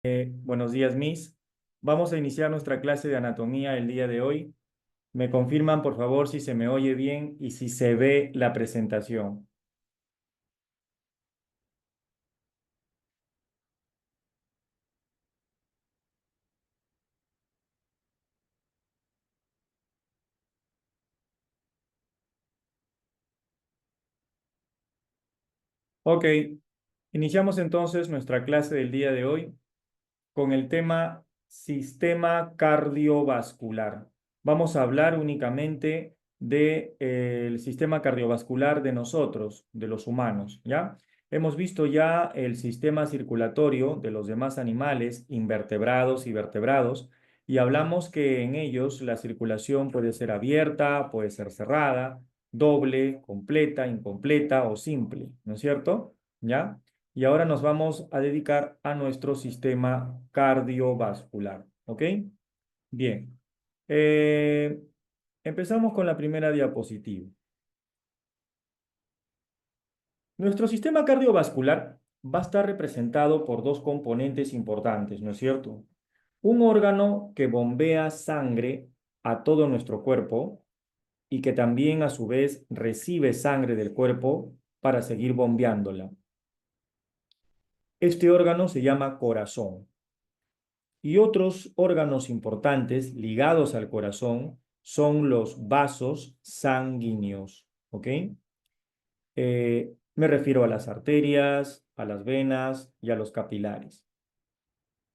Buenos días, Miss. Vamos a iniciar nuestra clase de anatomía el día de hoy. Me confirman, por favor, si se me oye bien y si se ve la presentación. Ok, iniciamos entonces nuestra clase del día de hoy con el tema sistema cardiovascular. Vamos a hablar únicamente del sistema cardiovascular de nosotros, de los humanos, ¿ya? Hemos visto ya el sistema circulatorio de los demás animales, invertebrados y vertebrados, y hablamos que en ellos la circulación puede ser abierta, puede ser cerrada, doble, completa, incompleta o simple, ¿no es cierto? ¿Ya? Y ahora nos vamos a dedicar a nuestro sistema cardiovascular. ¿Ok? Bien. Eh, Empezamos con la primera diapositiva. Nuestro sistema cardiovascular va a estar representado por dos componentes importantes, ¿no es cierto? Un órgano que bombea sangre a todo nuestro cuerpo y que también a su vez recibe sangre del cuerpo para seguir bombeándola. Este órgano se llama corazón. Y otros órganos importantes ligados al corazón son los vasos sanguíneos, ¿ok? Me refiero a las arterias, a las venas y a los capilares.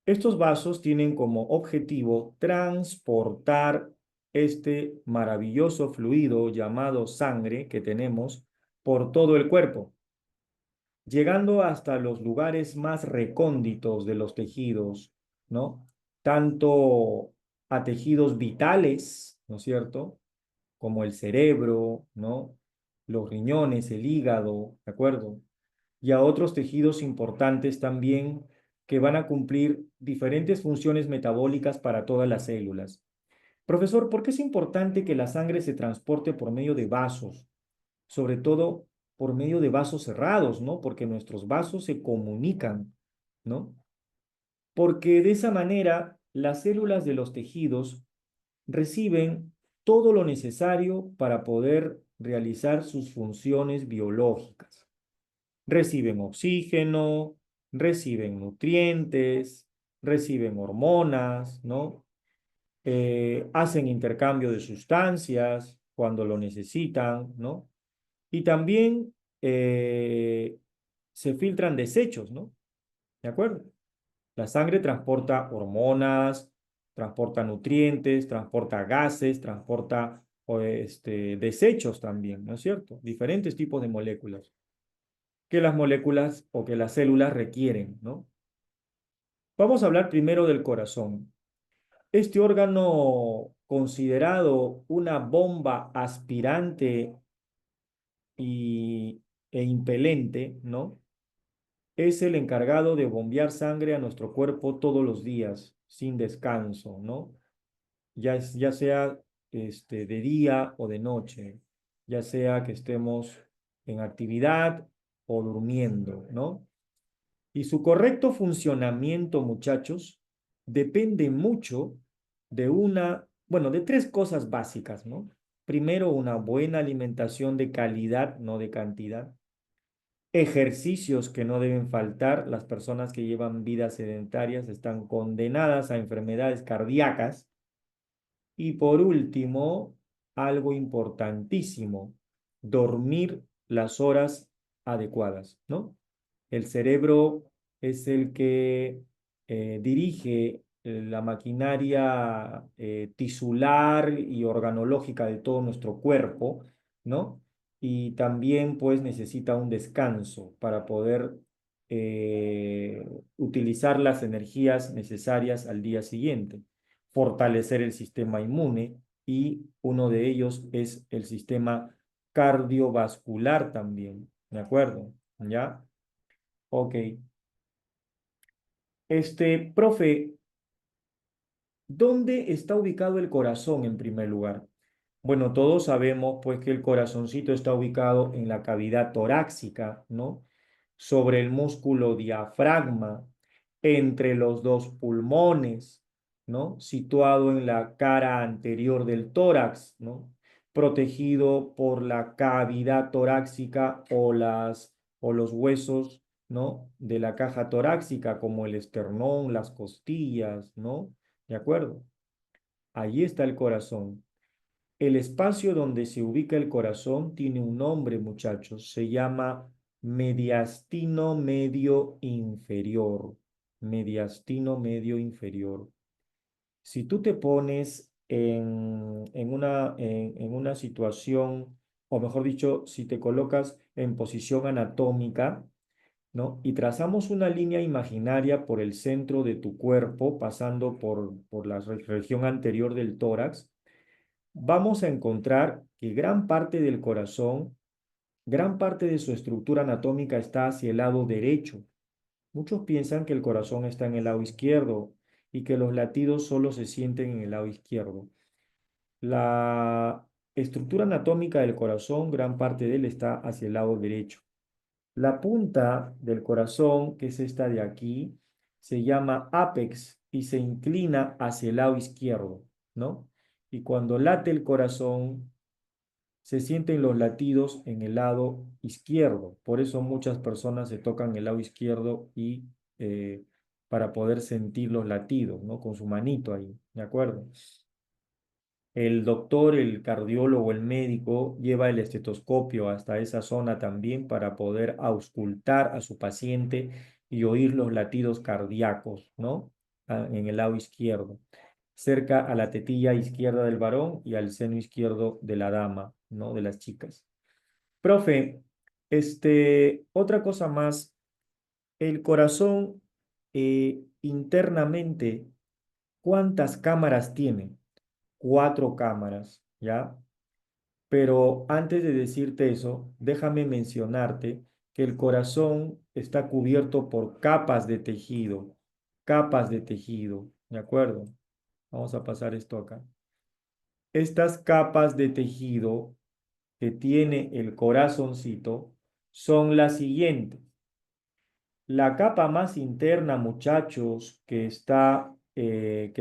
Estos vasos tienen como objetivo transportar este maravilloso fluido llamado sangre que tenemos por todo el cuerpo, llegando hasta los lugares más recónditos de los tejidos, ¿no? Tanto a tejidos vitales, ¿no es cierto? Como el cerebro, ¿no? Los riñones, el hígado, ¿de acuerdo? Y a otros tejidos importantes también que van a cumplir diferentes funciones metabólicas para todas las células. Profesor, ¿por qué es importante que la sangre se transporte por medio de vasos? Sobre todo por medio de vasos cerrados, ¿no? Porque nuestros vasos se comunican, ¿no? Porque de esa manera las células de los tejidos reciben todo lo necesario para poder realizar sus funciones biológicas. Reciben oxígeno, reciben nutrientes, reciben hormonas, ¿no? Hacen intercambio de sustancias cuando lo necesitan, ¿no? Y también se filtran desechos, ¿no? ¿De acuerdo? La sangre transporta hormonas, transporta nutrientes, transporta gases, transporta desechos también, ¿no es cierto? Diferentes tipos de moléculas que las moléculas o que las células requieren, ¿no? Vamos a hablar primero del corazón. Este órgano considerado una bomba aspirante y, e impelente, ¿no? Es el encargado de bombear sangre a nuestro cuerpo todos los días, sin descanso, ¿no? Ya sea de día o de noche, ya sea que estemos en actividad o durmiendo, ¿no? Y su correcto funcionamiento, muchachos, depende mucho de tres cosas básicas, ¿no? Primero, una buena alimentación de calidad, no de cantidad. Ejercicios que no deben faltar. Las personas que llevan vidas sedentarias están condenadas a enfermedades cardíacas. Y por último, algo importantísimo, dormir las horas adecuadas, ¿no? El cerebro es el que dirige la maquinaria tisular y organológica de todo nuestro cuerpo, ¿no? Y también pues necesita un descanso para poder eh, utilizar las energías necesarias al día siguiente, fortalecer el sistema inmune y uno de ellos es el sistema cardiovascular también, ¿de acuerdo? ¿Ya? Ok. Profe, ¿dónde está ubicado el corazón en primer lugar? Bueno, todos sabemos pues que el corazoncito está ubicado en la cavidad torácica, ¿no? Sobre el músculo diafragma entre los dos pulmones, ¿no? Situado en la cara anterior del tórax, ¿no? Protegido por la cavidad torácica o los huesos, ¿no? De la caja torácica, como el esternón, las costillas, ¿no? ¿De acuerdo? Allí está el corazón. El espacio donde se ubica el corazón tiene un nombre, muchachos. Se llama mediastino medio inferior. Mediastino medio inferior. Si tú te pones en una situación, o mejor dicho, si te colocas en posición anatómica, ¿no? Y trazamos una línea imaginaria por el centro de tu cuerpo, pasando por la región anterior del tórax, vamos a encontrar que gran parte del corazón, gran parte de su estructura anatómica está hacia el lado derecho. Muchos piensan que el corazón está en el lado izquierdo y que los latidos solo se sienten en el lado izquierdo. La estructura anatómica del corazón, gran parte de él está hacia el lado derecho. La punta del corazón, que es esta de aquí, se llama ápex y se inclina hacia el lado izquierdo, ¿no? Y cuando late el corazón, se sienten los latidos en el lado izquierdo. Por eso muchas personas se tocan el lado izquierdo y para poder sentir los latidos, ¿no? Con su manito ahí, ¿de acuerdo? El doctor, el cardiólogo, el médico lleva el estetoscopio hasta esa zona también para poder auscultar a su paciente y oír los latidos cardíacos, ¿no? En el lado izquierdo, cerca a la tetilla izquierda del varón y al seno izquierdo de la dama, ¿no? De las chicas. Profe, otra cosa más, el corazón internamente, ¿cuántas cámaras tiene? Cuatro cámaras, ¿ya? Pero antes de decirte eso, déjame mencionarte que el corazón está cubierto por capas de tejido, ¿de acuerdo? Vamos a pasar esto acá. Estas capas de tejido que tiene el corazoncito son las siguientes. La capa más interna, muchachos, que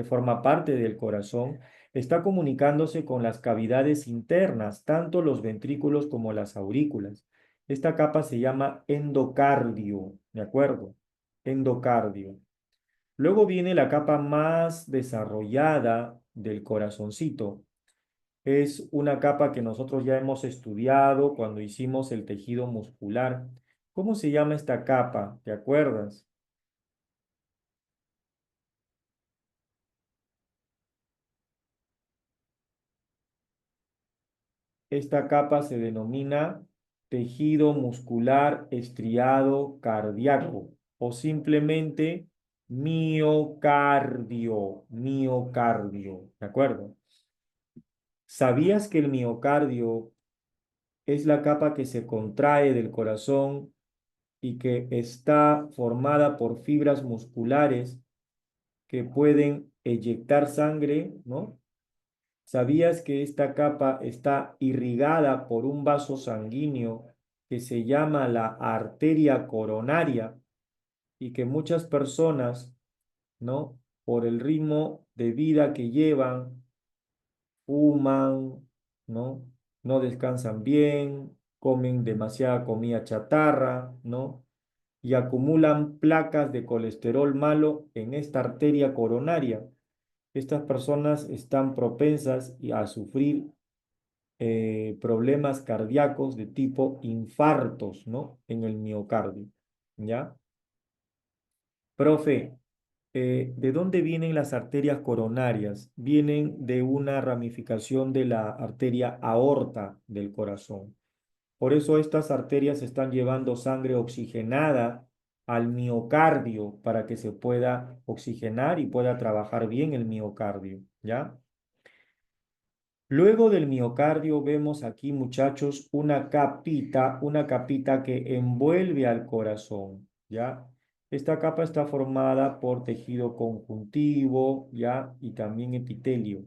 forma parte del corazón, está comunicándose con las cavidades internas, tanto los ventrículos como las aurículas. Esta capa se llama endocardio, ¿de acuerdo? Endocardio. Luego viene la capa más desarrollada del corazoncito. Es una capa que nosotros ya hemos estudiado cuando hicimos el tejido muscular. ¿Cómo se llama esta capa? ¿Te acuerdas? Esta capa se denomina tejido muscular estriado cardíaco o simplemente miocardio, ¿de acuerdo? ¿Sabías que el miocardio es la capa que se contrae del corazón y que está formada por fibras musculares que pueden eyectar sangre, ¿no? ¿Sabías que esta capa está irrigada por un vaso sanguíneo que se llama la arteria coronaria y que muchas personas, ¿no? Por el ritmo de vida que llevan, fuman, ¿no? No descansan bien, comen demasiada comida chatarra, ¿no? Y acumulan placas de colesterol malo en esta arteria coronaria. Estas personas están propensas a sufrir problemas cardíacos de tipo infartos, ¿no? En el miocardio, ¿ya? Profe, ¿de dónde vienen las arterias coronarias? Vienen de una ramificación de la arteria aorta del corazón. Por eso estas arterias están llevando sangre oxigenada al miocardio para que se pueda oxigenar y pueda trabajar bien el miocardio, ¿ya? Luego del miocardio vemos aquí, muchachos, una capita que envuelve al corazón, ¿ya? Esta capa está formada por tejido conjuntivo, ¿ya? Y también epitelio.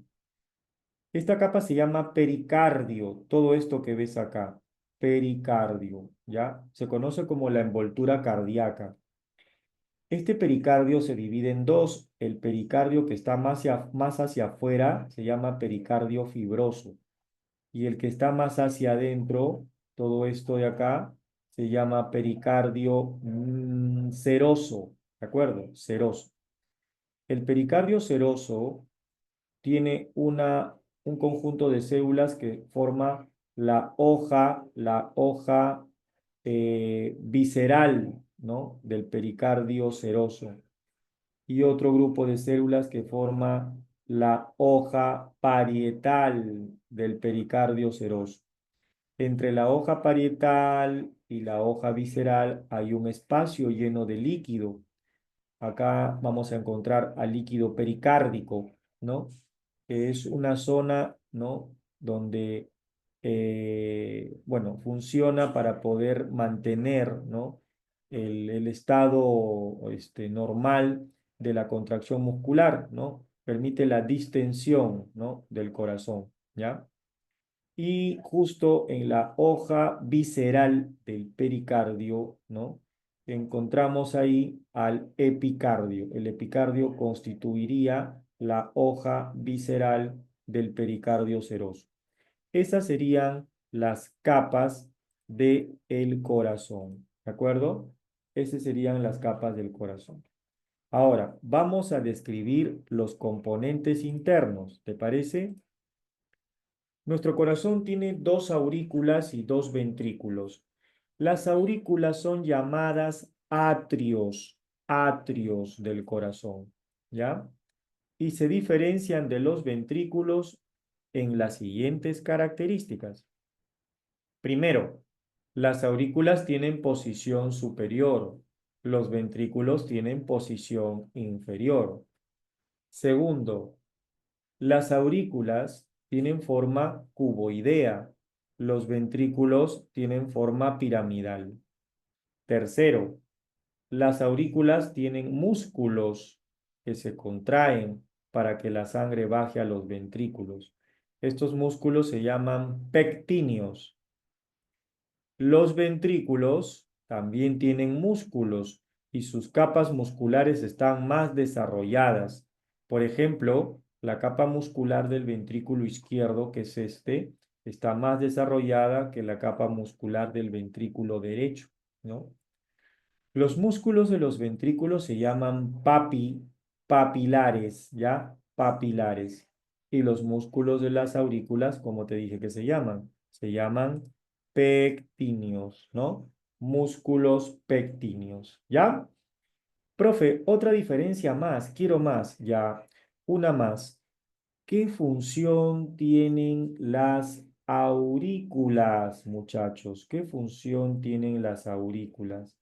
Esta capa se llama pericardio, todo esto que ves acá, pericardio, ¿ya? Se conoce como la envoltura cardíaca. Este pericardio se divide en dos. El pericardio que está más hacia afuera se llama pericardio fibroso. Y el que está más hacia adentro, todo esto de acá, se llama pericardio seroso. ¿De acuerdo? Seroso. El pericardio seroso tiene un conjunto de células que forma la hoja visceral, ¿no? Del pericardio seroso. Y otro grupo de células que forma la hoja parietal del pericardio seroso. Entre la hoja parietal y la hoja visceral hay un espacio lleno de líquido. Acá vamos a encontrar al líquido pericárdico, ¿no? Que es una zona, ¿no? Donde, bueno, funciona para poder mantener, ¿no? El estado normal de la contracción muscular, ¿no? Permite la distensión, ¿no? Del corazón, ¿ya? Y justo en la hoja visceral del pericardio, ¿no? Encontramos ahí al epicardio. El epicardio constituiría la hoja visceral del pericardio seroso. Esas serían las capas del corazón, ¿de acuerdo? Esas serían las capas del corazón. Ahora, vamos a describir los componentes internos, ¿te parece? Nuestro corazón tiene dos aurículas y dos ventrículos. Las aurículas son llamadas atrios del corazón, ¿ya? Y se diferencian de los ventrículos en las siguientes características. Primero, las aurículas tienen posición superior, los ventrículos tienen posición inferior. Segundo, las aurículas tienen forma cuboidea, los ventrículos tienen forma piramidal. Tercero, las aurículas tienen músculos que se contraen para que la sangre baje a los ventrículos. Estos músculos se llaman pectíneos. Los ventrículos también tienen músculos y sus capas musculares están más desarrolladas. Por ejemplo, la capa muscular del ventrículo izquierdo, que es está más desarrollada que la capa muscular del ventrículo derecho, ¿no? Los músculos de los ventrículos se llaman papilares, ¿ya? Papilares. Y los músculos de las aurículas, como te dije que se llaman pectíneos, ¿no? Músculos pectíneos, ¿ya? Profe, otra diferencia más, quiero más, ya, una más. ¿Qué función tienen las aurículas, muchachos? ¿Qué función tienen las aurículas?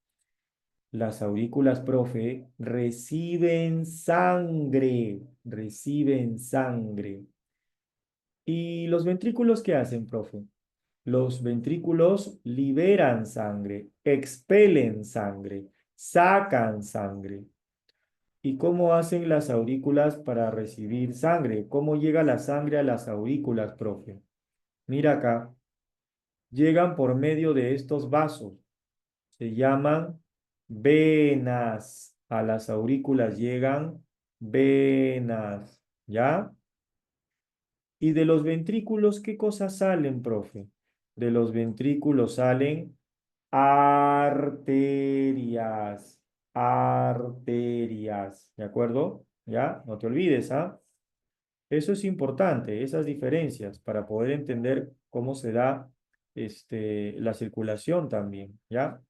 Las aurículas, profe, reciben sangre, reciben sangre. ¿Y los ventrículos qué hacen, profe? Los ventrículos liberan sangre, expelen sangre, sacan sangre. ¿Y cómo hacen las aurículas para recibir sangre? ¿Cómo llega la sangre a las aurículas, profe? Mira acá, llegan por medio de estos vasos. Se llaman venas. A las aurículas llegan venas, ¿ya? ¿Y de los ventrículos qué cosas salen, profe? De los ventrículos salen arterias, arterias, ¿de acuerdo? ¿Ya? No te olvides, ¿ah? Eso es importante, esas diferencias, para poder entender cómo se da la circulación también, ¿ya?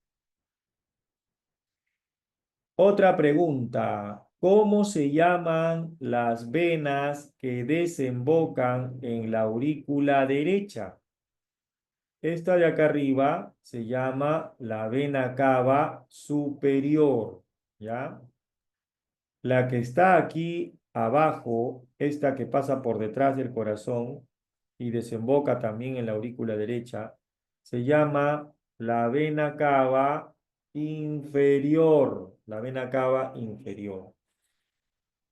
Otra pregunta, ¿cómo se llaman las venas que desembocan en la aurícula derecha? Esta de acá arriba se llama la vena cava superior, ¿ya? La que está aquí abajo, esta que pasa por detrás del corazón y desemboca también en la aurícula derecha, se llama la vena cava inferior, la vena cava inferior.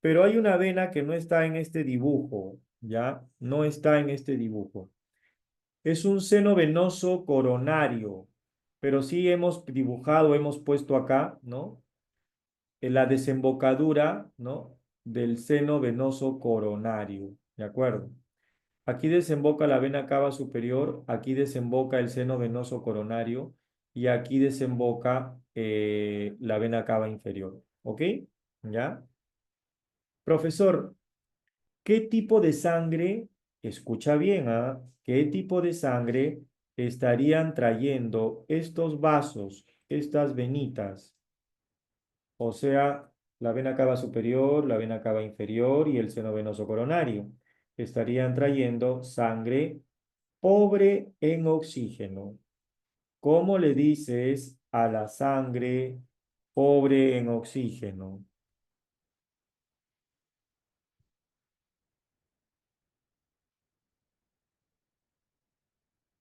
Pero hay una vena que no está en este dibujo, ¿ya? No está en este dibujo. Es un seno venoso coronario, pero sí hemos dibujado, hemos puesto acá, ¿no? en la desembocadura, ¿no? Del seno venoso coronario, ¿de acuerdo? Aquí desemboca la vena cava superior, aquí desemboca el seno venoso coronario y aquí desemboca la vena cava inferior, ¿ok? ¿Ya? Profesor, ¿qué tipo de sangre, escucha bien, ¿ah? ¿Qué tipo de sangre estarían trayendo estos vasos, estas venitas? O sea, la vena cava superior, la vena cava inferior y el seno venoso coronario. Estarían trayendo sangre pobre en oxígeno. ¿Cómo le dices a la sangre pobre en oxígeno?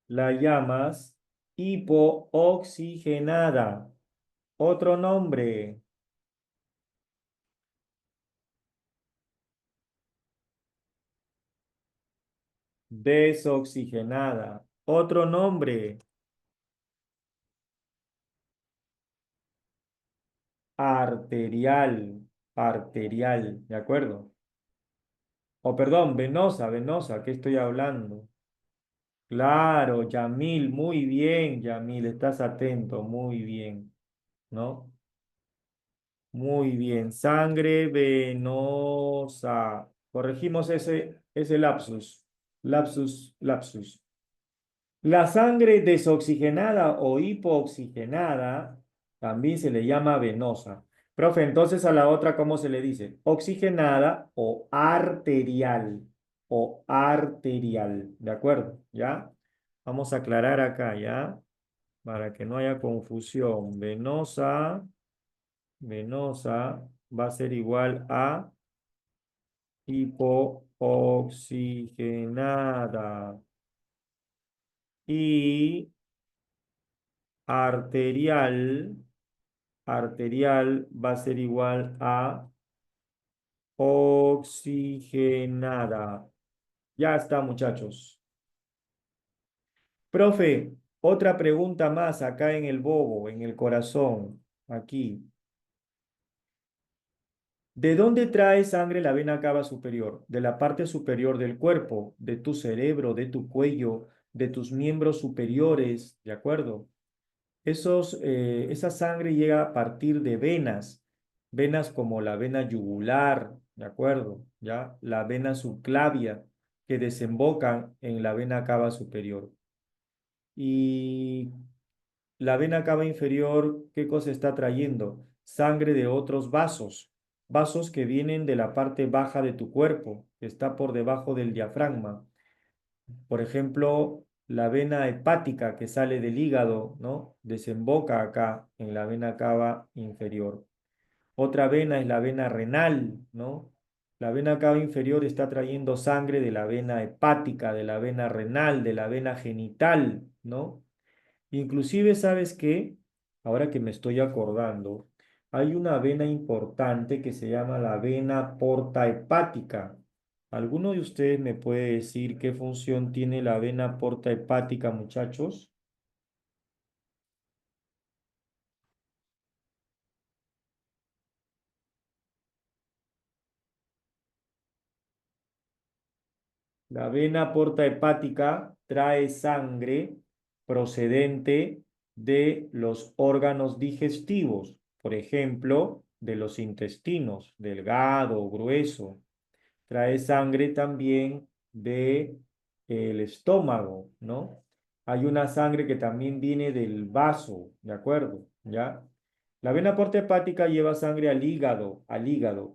La llamas hipooxigenada. Otro nombre, desoxigenada. Otro nombre, arterial. Arterial, ¿de acuerdo? O perdón, venosa, venosa, ¿qué estoy hablando? Claro, Yamil, muy bien, Yamil, estás atento, muy bien, ¿no? Muy bien, sangre venosa. Corregimos ese lapsus, lapsus, lapsus. La sangre desoxigenada o hipooxigenada también se le llama venosa. Profe, entonces a la otra, ¿cómo se le dice? Oxigenada o arterial. O arterial. ¿De acuerdo? ¿Ya? Vamos a aclarar acá, ¿ya? Para que no haya confusión. Venosa, venosa va a ser igual a hipooxigenada. Y arterial, arterial va a ser igual a oxigenada. Ya está, muchachos. Profe, otra pregunta más acá en el bobo, en el corazón, aquí. ¿De dónde trae sangre la vena cava superior? De la parte superior del cuerpo, de tu cerebro, de tu cuello, de tus miembros superiores, ¿de acuerdo? Esa sangre llega a partir de venas, venas como la vena yugular, ¿de acuerdo? ¿Ya? La vena subclavia, que desembocan en la vena cava superior. Y la vena cava inferior, ¿qué cosa está trayendo? Sangre de otros vasos, vasos que vienen de la parte baja de tu cuerpo, que está por debajo del diafragma. Por ejemplo, la vena hepática que sale del hígado, ¿no? Desemboca acá en la vena cava inferior. Otra vena es la vena renal, ¿no? La vena cava inferior está trayendo sangre de la vena hepática, de la vena renal, de la vena genital, ¿no? Inclusive, ¿sabes qué? Ahora que me estoy acordando, hay una vena importante que se llama la vena porta hepática. ¿Alguno de ustedes me puede decir qué función tiene la vena porta hepática, muchachos? La vena porta hepática trae sangre procedente de los órganos digestivos, por ejemplo, de los intestinos, delgado, grueso. Trae sangre también de el estómago, ¿no? Hay una sangre que también viene del vaso, ¿de acuerdo? ¿Ya? La vena porta hepática lleva sangre al hígado,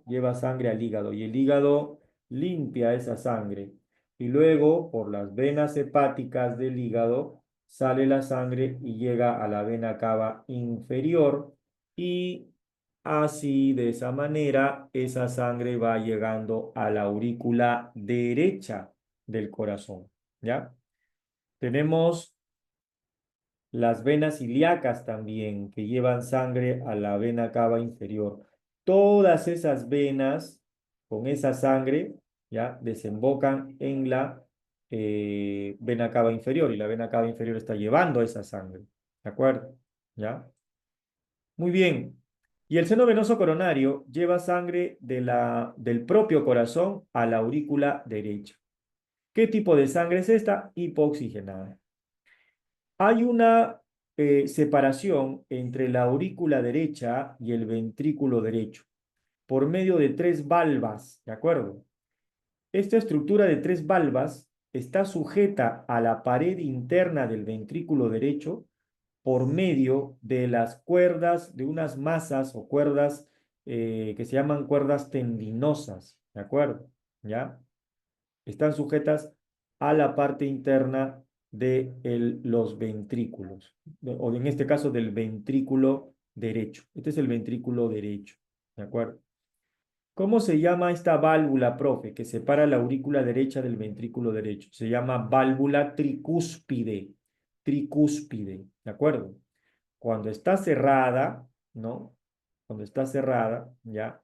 lleva sangre al hígado y el hígado limpia esa sangre. Y luego, por las venas hepáticas del hígado, sale la sangre y llega a la vena cava inferior y así, de esa manera, esa sangre va llegando a la aurícula derecha del corazón, ¿ya? Tenemos las venas ilíacas también, que llevan sangre a la vena cava inferior. Todas esas venas, con esa sangre, ¿ya? Desembocan en la vena cava inferior y la vena cava inferior está llevando esa sangre, ¿de acuerdo? ¿Ya? Muy bien. Y el seno venoso coronario lleva sangre del propio corazón a la aurícula derecha. ¿Qué tipo de sangre es esta? Hipooxigenada. Hay una separación entre la aurícula derecha y el ventrículo derecho por medio de tres valvas, ¿de acuerdo? Esta estructura de tres valvas está sujeta a la pared interna del ventrículo derecho por medio de las cuerdas, de unas masas o cuerdas que se llaman cuerdas tendinosas, ¿de acuerdo? ¿Ya? Están sujetas a la parte interna de los ventrículos, o en este caso del ventrículo derecho. Este es el ventrículo derecho, ¿de acuerdo? ¿Cómo se llama esta válvula, profe, que separa la aurícula derecha del ventrículo derecho? Se llama válvula tricúspide, tricúspide, ¿de acuerdo? Cuando está cerrada, ¿no? Cuando está cerrada, ya,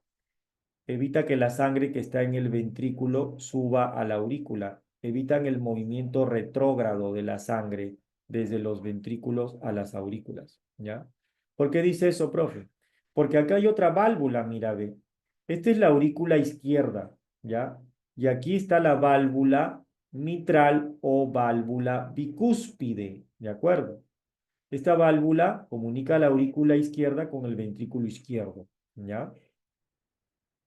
evita que la sangre que está en el ventrículo suba a la aurícula. Evitan el movimiento retrógrado de la sangre desde los ventrículos a las aurículas, ¿ya? ¿Por qué dice eso, profe? Porque acá hay otra válvula, mira, ve. Esta es la aurícula izquierda, ¿ya? Y aquí está la válvula mitral o válvula bicúspide, ¿de acuerdo? Esta válvula comunica la aurícula izquierda con el ventrículo izquierdo, ¿ya?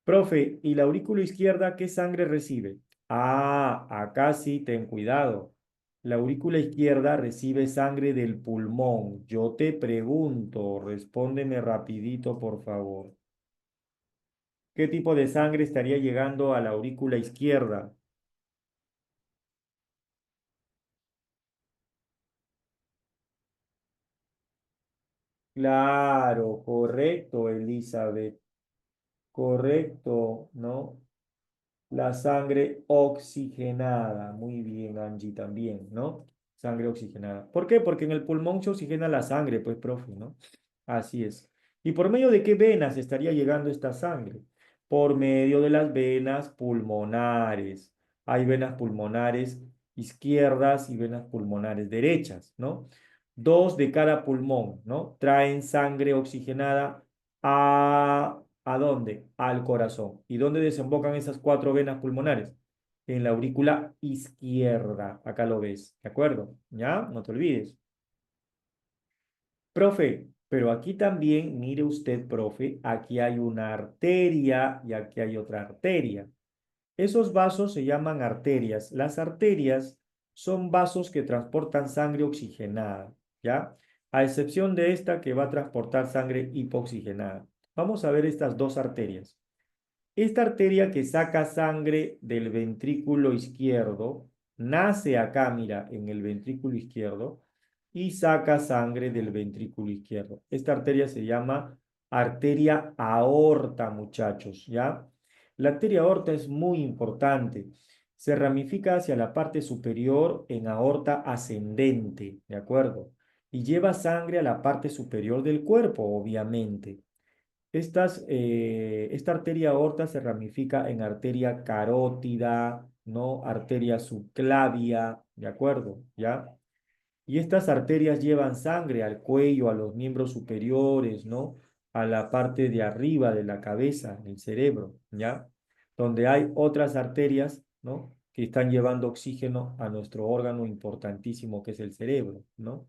Profe, ¿y la aurícula izquierda qué sangre recibe? Ah, acá sí, ten cuidado. La aurícula izquierda recibe sangre del pulmón. Yo te pregunto, respóndeme rapidito, por favor. ¿Qué tipo de sangre estaría llegando a la aurícula izquierda? Claro, correcto, Elizabeth. Correcto, ¿no? La sangre oxigenada. Muy bien, Angie, también, ¿no? Sangre oxigenada. ¿Por qué? Porque en el pulmón se oxigena la sangre, pues, profe, ¿no? Así es. ¿Y por medio de qué venas estaría llegando esta sangre? Por medio de las venas pulmonares. Hay venas pulmonares izquierdas y venas pulmonares derechas, ¿no? Dos de cada pulmón, ¿no? Traen sangre oxigenada ¿a dónde? Al corazón. ¿Y dónde desembocan esas cuatro venas pulmonares? En la aurícula izquierda. Acá lo ves, ¿de acuerdo? ¿Ya? No te olvides. Profe, pero aquí también, mire usted, profe, aquí hay una arteria y aquí hay otra arteria. Esos vasos se llaman arterias. Las arterias son vasos que transportan sangre oxigenada, ¿ya? A excepción de esta que va a transportar sangre hipoxigenada. Vamos a ver estas dos arterias. Esta arteria que saca sangre del ventrículo izquierdo, nace acá, mira, en el ventrículo izquierdo, y saca sangre del ventrículo izquierdo. Esta arteria se llama arteria aorta, muchachos, ¿ya? La arteria aorta es muy importante. Se ramifica hacia la parte superior en aorta ascendente, ¿de acuerdo? Y lleva sangre a la parte superior del cuerpo, obviamente. Esta arteria aorta se ramifica en arteria carótida, ¿no? Arteria subclavia, ¿de acuerdo? ¿Ya? Y estas arterias llevan sangre al cuello, a los miembros superiores, ¿no? A la parte de arriba de la cabeza, el cerebro, ¿ya? Donde hay otras arterias, ¿no? Que están llevando oxígeno a nuestro órgano importantísimo que es el cerebro, ¿no?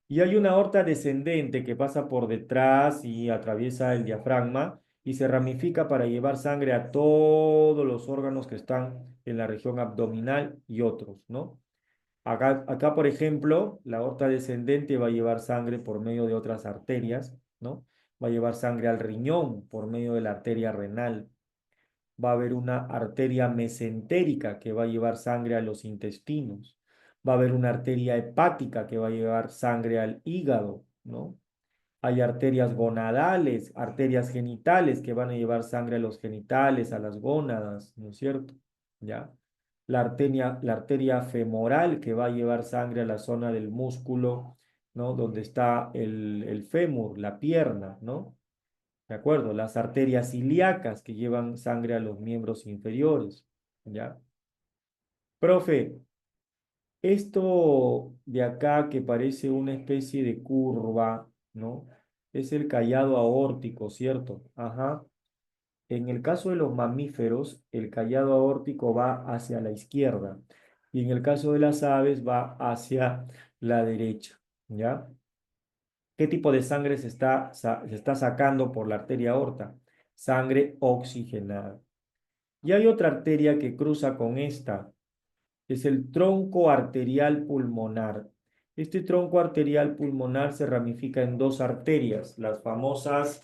Y hay una aorta descendente que pasa por detrás y atraviesa el diafragma y se ramifica para llevar sangre a todos los órganos que están en la región abdominal y otros, ¿no? Acá, por ejemplo, la aorta descendente va a llevar sangre por medio de otras arterias, ¿no? Va a llevar sangre al riñón por medio de la arteria renal. Va a haber una arteria mesentérica que va a llevar sangre a los intestinos. Va a haber una arteria hepática que va a llevar sangre al hígado, ¿no? Hay arterias gonadales, arterias genitales que van a llevar sangre a los genitales, a las gónadas, ¿no es cierto? ¿Ya? La arteria femoral que va a llevar sangre a la zona del músculo, ¿no? Donde está el fémur, la pierna, ¿no? ¿De acuerdo? Las arterias ilíacas que llevan sangre a los miembros inferiores, ¿ya? Profe, esto de acá que parece una especie de curva, ¿no? Es el callado aórtico, ¿cierto? Ajá. En el caso de los mamíferos, el callado aórtico va hacia la izquierda y en el caso de las aves va hacia la derecha, ¿ya? ¿Qué tipo de sangre se está sacando por la arteria aorta? Sangre oxigenada. Y hay otra arteria que cruza con esta, es el tronco arterial pulmonar. Este tronco arterial pulmonar se ramifica en dos arterias, las famosas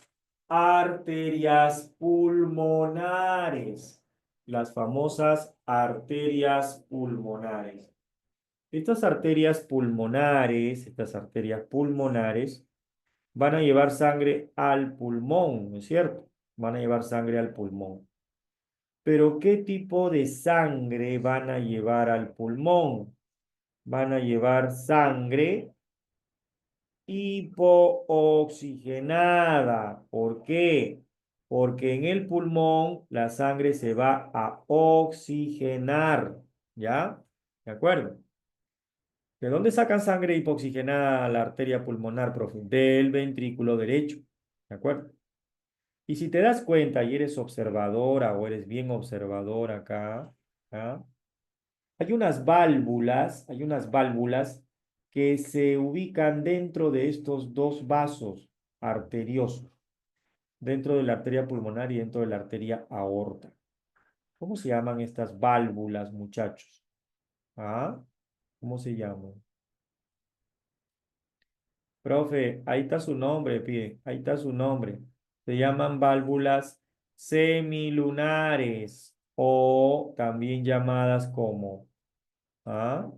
arterias pulmonares. Las famosas arterias pulmonares. Estas arterias pulmonares van a llevar sangre al pulmón, ¿no es cierto? Van a llevar sangre al pulmón. Pero ¿qué tipo de sangre van a llevar al pulmón? Van a llevar sangre hipooxigenada. ¿Por qué? Porque en el pulmón la sangre se va a oxigenar. ¿Ya? ¿De acuerdo? ¿De dónde sacan sangre hipooxigenada la arteria pulmonar, profe? Del ventrículo derecho. ¿De acuerdo? Y si te das cuenta y eres observadora o eres bien observador acá, ¿ah? Hay unas válvulas que se ubican dentro de estos dos vasos arteriosos, dentro de la arteria pulmonar y dentro de la arteria aorta. ¿Cómo se llaman estas válvulas, muchachos? ¿Ah? ¿Cómo se llaman? Profe, ahí está su nombre, pie, ahí está su nombre. Se llaman válvulas semilunares o también llamadas como ¿ah?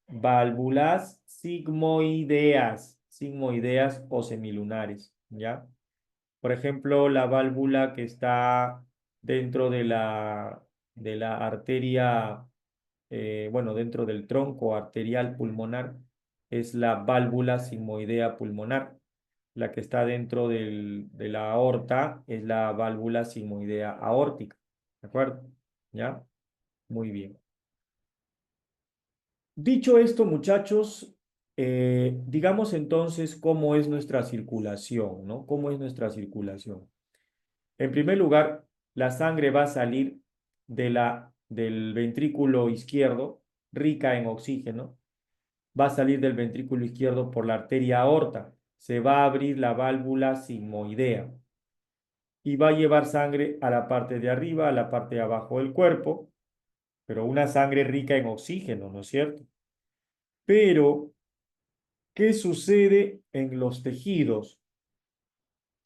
Válvulas sigmoideas o semilunares, ¿ya? Por ejemplo, la válvula que está dentro de la arteria, bueno, dentro del tronco arterial pulmonar, es la válvula sigmoidea pulmonar. La que está dentro de la aorta es la válvula sigmoidea aórtica, ¿de acuerdo? ¿Ya? Muy bien. Dicho esto, muchachos, digamos entonces cómo es nuestra circulación, ¿no? ¿Cómo es nuestra circulación? En primer lugar, la sangre va a salir del ventrículo izquierdo, rica en oxígeno, va a salir del ventrículo izquierdo por la arteria aorta, se va a abrir la válvula sigmoidea y va a llevar sangre a la parte de arriba, a la parte de abajo del cuerpo, pero una sangre rica en oxígeno, ¿no es cierto? Pero ¿qué sucede en los tejidos?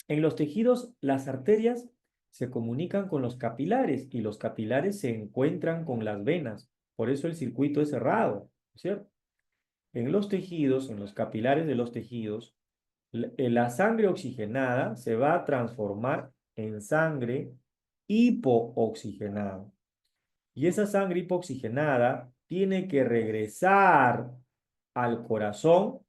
En los tejidos, las arterias se comunican con los capilares y los capilares se encuentran con las venas. Por eso el circuito es cerrado, ¿cierto? En los tejidos, en los capilares de los tejidos, la sangre oxigenada se va a transformar en sangre hipooxigenada. Y esa sangre hipooxigenada tiene que regresar al corazón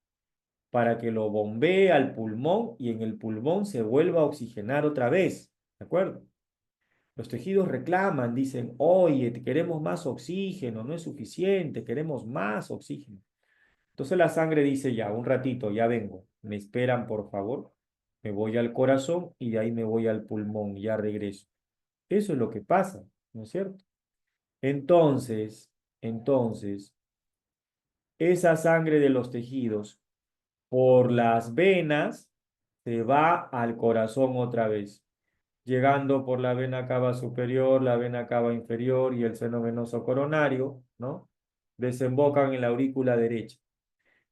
para que lo bombee al pulmón y en el pulmón se vuelva a oxigenar otra vez. ¿De acuerdo? Los tejidos reclaman, dicen, oye, queremos más oxígeno, no es suficiente, queremos más oxígeno. Entonces la sangre dice, ya, un ratito, ya vengo, me esperan, por favor. Me voy al corazón y de ahí me voy al pulmón, ya regreso. Eso es lo que pasa, ¿no es cierto? Entonces, esa sangre de los tejidos por las venas se va al corazón otra vez, llegando por la vena cava superior, la vena cava inferior y el seno venoso coronario, ¿no? Desembocan en la aurícula derecha.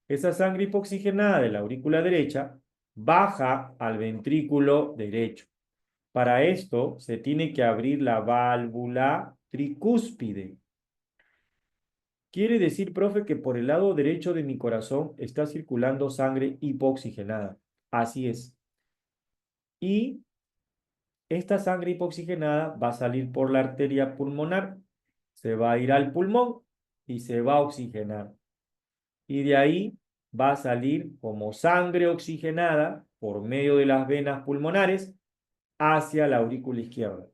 Esa sangre hipoxigenada de la aurícula derecha baja al ventrículo derecho. Para esto se tiene que abrir la válvula tricúspide. Quiere decir, profe, que por el lado derecho de mi corazón está circulando sangre hipooxigenada. Así es. Y esta sangre hipooxigenada va a salir por la arteria pulmonar, se va a ir al pulmón y se va a oxigenar. Y de ahí va a salir como sangre oxigenada por medio de las venas pulmonares hacia la aurícula izquierda.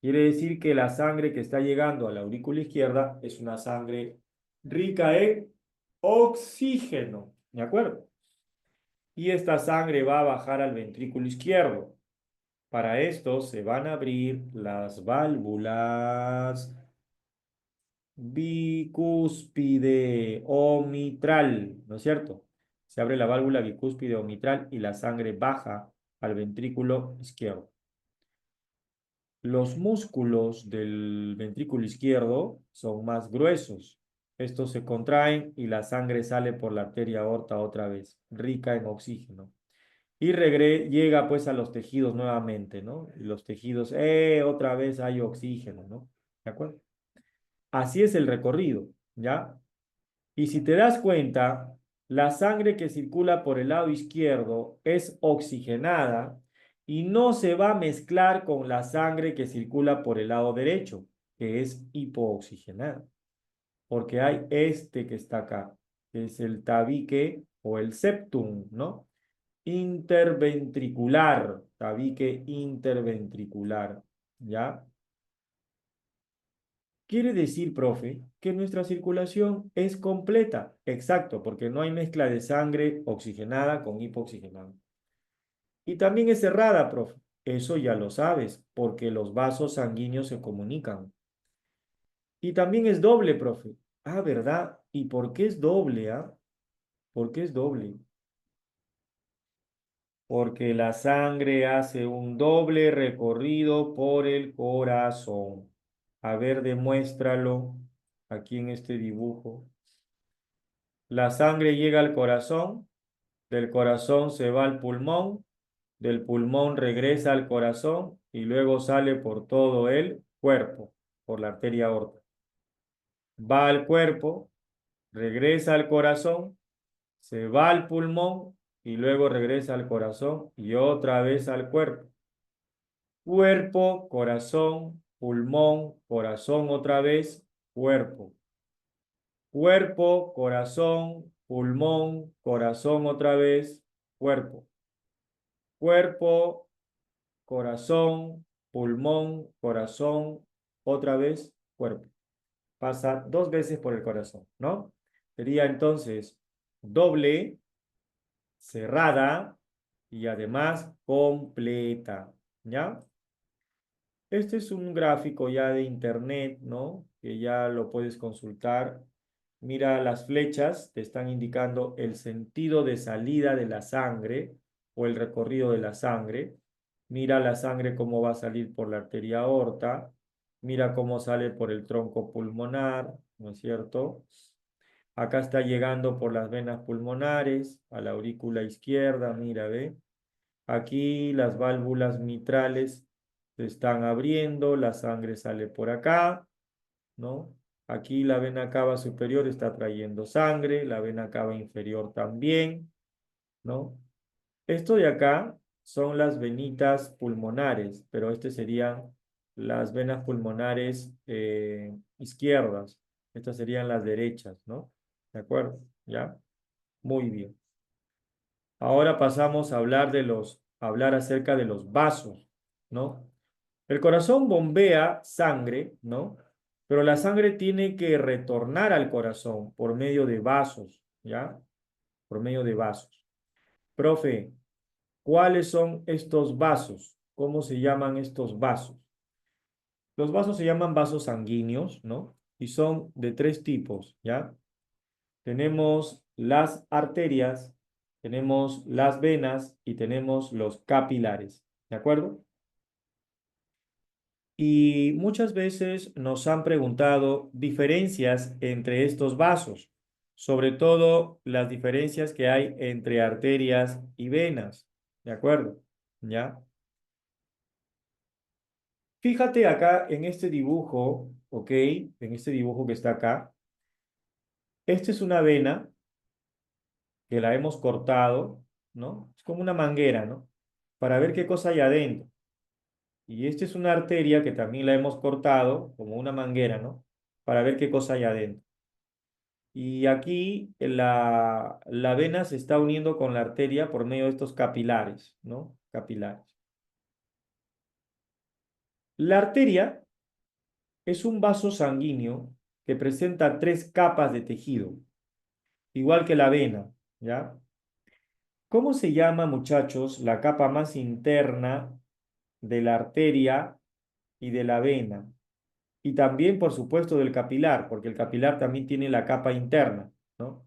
Quiere decir que la sangre que está llegando a la aurícula izquierda es una sangre rica en oxígeno. ¿De acuerdo? y esta sangre va a bajar al ventrículo izquierdo. Para esto se van a abrir las válvulas bicúspide o mitral, ¿no es cierto? Se abre la válvula bicúspide o mitral y la sangre baja al ventrículo izquierdo. Los músculos del ventrículo izquierdo son más gruesos. Estos se contraen y la sangre sale por la arteria aorta otra vez, rica en oxígeno. Y llega pues a los tejidos nuevamente, ¿no? Y los tejidos, otra vez hay oxígeno, ¿no? ¿De acuerdo? Así es el recorrido, ¿ya? Y si te das cuenta, la sangre que circula por el lado izquierdo es oxigenada y no se va a mezclar con la sangre que circula por el lado derecho, que es hipooxigenada, porque hay este que está acá, que es el tabique o el septum, ¿no? Interventricular, tabique interventricular, ¿ya? Quiere decir, profe, que nuestra circulación es completa. Exacto, porque no hay mezcla de sangre oxigenada con hipooxigenada. Y también es cerrada, profe. Eso ya lo sabes, porque los vasos sanguíneos se comunican. Y también es doble, profe. Ah, ¿verdad? ¿Y por qué es doble, ah? ¿Por qué es doble? Porque la sangre hace un doble recorrido por el corazón. A ver, demuéstralo aquí en este dibujo. La sangre llega al corazón, del corazón se va al pulmón, del pulmón regresa al corazón y luego sale por todo el cuerpo, por la arteria aorta. Va al cuerpo, regresa al corazón, se va al pulmón y luego regresa al corazón y otra vez al cuerpo. Cuerpo, corazón, pulmón, corazón otra vez, cuerpo. Cuerpo, corazón, pulmón, corazón otra vez, cuerpo. Cuerpo, corazón, pulmón, corazón, otra vez, cuerpo. Pasa dos veces por el corazón, ¿no? Sería entonces doble, cerrada y además completa, ¿ya? Este es un gráfico ya de internet, ¿no? Que ya lo puedes consultar. Mira, las flechas te están indicando el sentido de salida de la sangre o el recorrido de la sangre. Mira la sangre cómo va a salir por la arteria aorta. Mira cómo sale por el tronco pulmonar, ¿no es cierto? Acá está llegando por las venas pulmonares a la aurícula izquierda, mira, ve. Aquí las válvulas mitrales se están abriendo, la sangre sale por acá, ¿no? Aquí la vena cava superior está trayendo sangre, la vena cava inferior también, ¿no? Esto de acá son las venitas pulmonares, pero este serían las venas pulmonares izquierdas. Estas serían las derechas, ¿no? ¿De acuerdo? ¿Ya? Muy bien. Ahora pasamos a hablar acerca de los vasos, ¿no? El corazón bombea sangre, ¿no? Pero la sangre tiene que retornar al corazón por medio de vasos, ¿ya? Por medio de vasos. Profe, ¿cuáles son estos vasos? ¿Cómo se llaman estos vasos? Los vasos se llaman vasos sanguíneos, ¿no? Y son de tres tipos, ¿ya? Tenemos las arterias, tenemos las venas y tenemos los capilares, ¿de acuerdo? Y muchas veces nos han preguntado diferencias entre estos vasos, sobre todo las diferencias que hay entre arterias y venas, ¿de acuerdo? ¿Ya? Fíjate acá en este dibujo, ¿ok? En este dibujo que está acá. Esta es una vena que la hemos cortado, ¿no? Es como una manguera, ¿no? Para ver qué cosa hay adentro. Y esta es una arteria que también la hemos cortado, como una manguera, ¿no? Para ver qué cosa hay adentro. Y aquí la vena se está uniendo con la arteria por medio de estos capilares, ¿no? Capilares. La arteria es un vaso sanguíneo que presenta tres capas de tejido, igual que la vena, ¿ya? ¿Cómo se llama, muchachos, la capa más interna de la arteria y de la vena? Y también, por supuesto, del capilar, porque el capilar también tiene la capa interna, ¿no?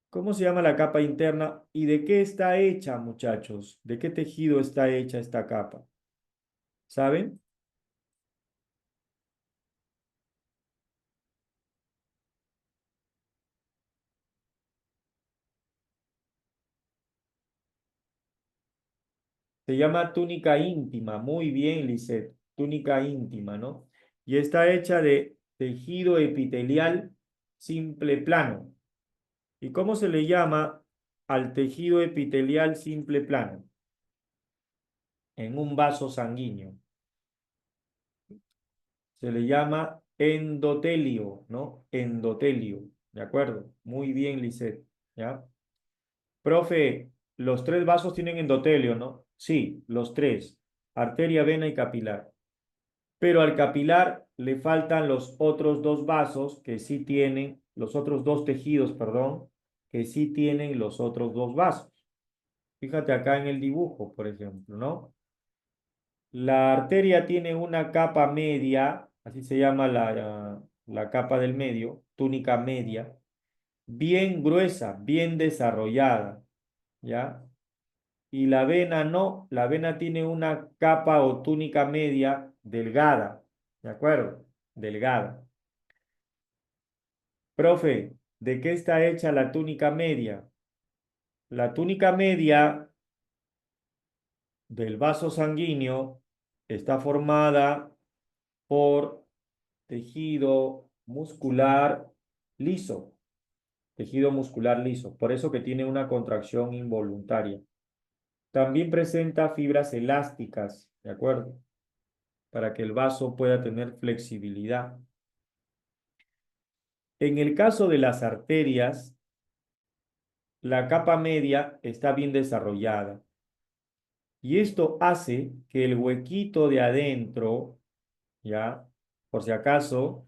¿Cómo se llama la capa interna y de qué está hecha, muchachos? ¿De qué tejido está hecha esta capa? ¿Saben? Se llama túnica íntima. Muy bien, Lisette. Túnica íntima, ¿no? Y está hecha de tejido epitelial simple plano. ¿Y cómo se le llama al tejido epitelial simple plano? En un vaso sanguíneo. Se le llama endotelio, ¿no? Endotelio. ¿De acuerdo? Muy bien, Lisette. ¿Ya? Profe, los tres vasos tienen endotelio, ¿no? Sí, los tres. Arteria, vena y capilar. Pero al capilar le faltan los otros dos vasos que sí tienen, los otros dos tejidos, perdón, que sí tienen los otros dos vasos. Fíjate acá en el dibujo, por ejemplo, ¿no? La arteria tiene una capa media, así se llama la capa del medio, túnica media, bien gruesa, bien desarrollada, ¿ya? Y la vena no, la vena tiene una capa o túnica media delgada, ¿de acuerdo? Delgada. Profe, ¿de qué está hecha la túnica media? La túnica media del vaso sanguíneo está formada por tejido muscular liso, tejido muscular liso, por eso que tiene una contracción involuntaria. También presenta fibras elásticas, ¿de acuerdo? Para que el vaso pueda tener flexibilidad. En el caso de las arterias, la capa media está bien desarrollada y esto hace que el huequito de adentro, ¿ya? Por si acaso,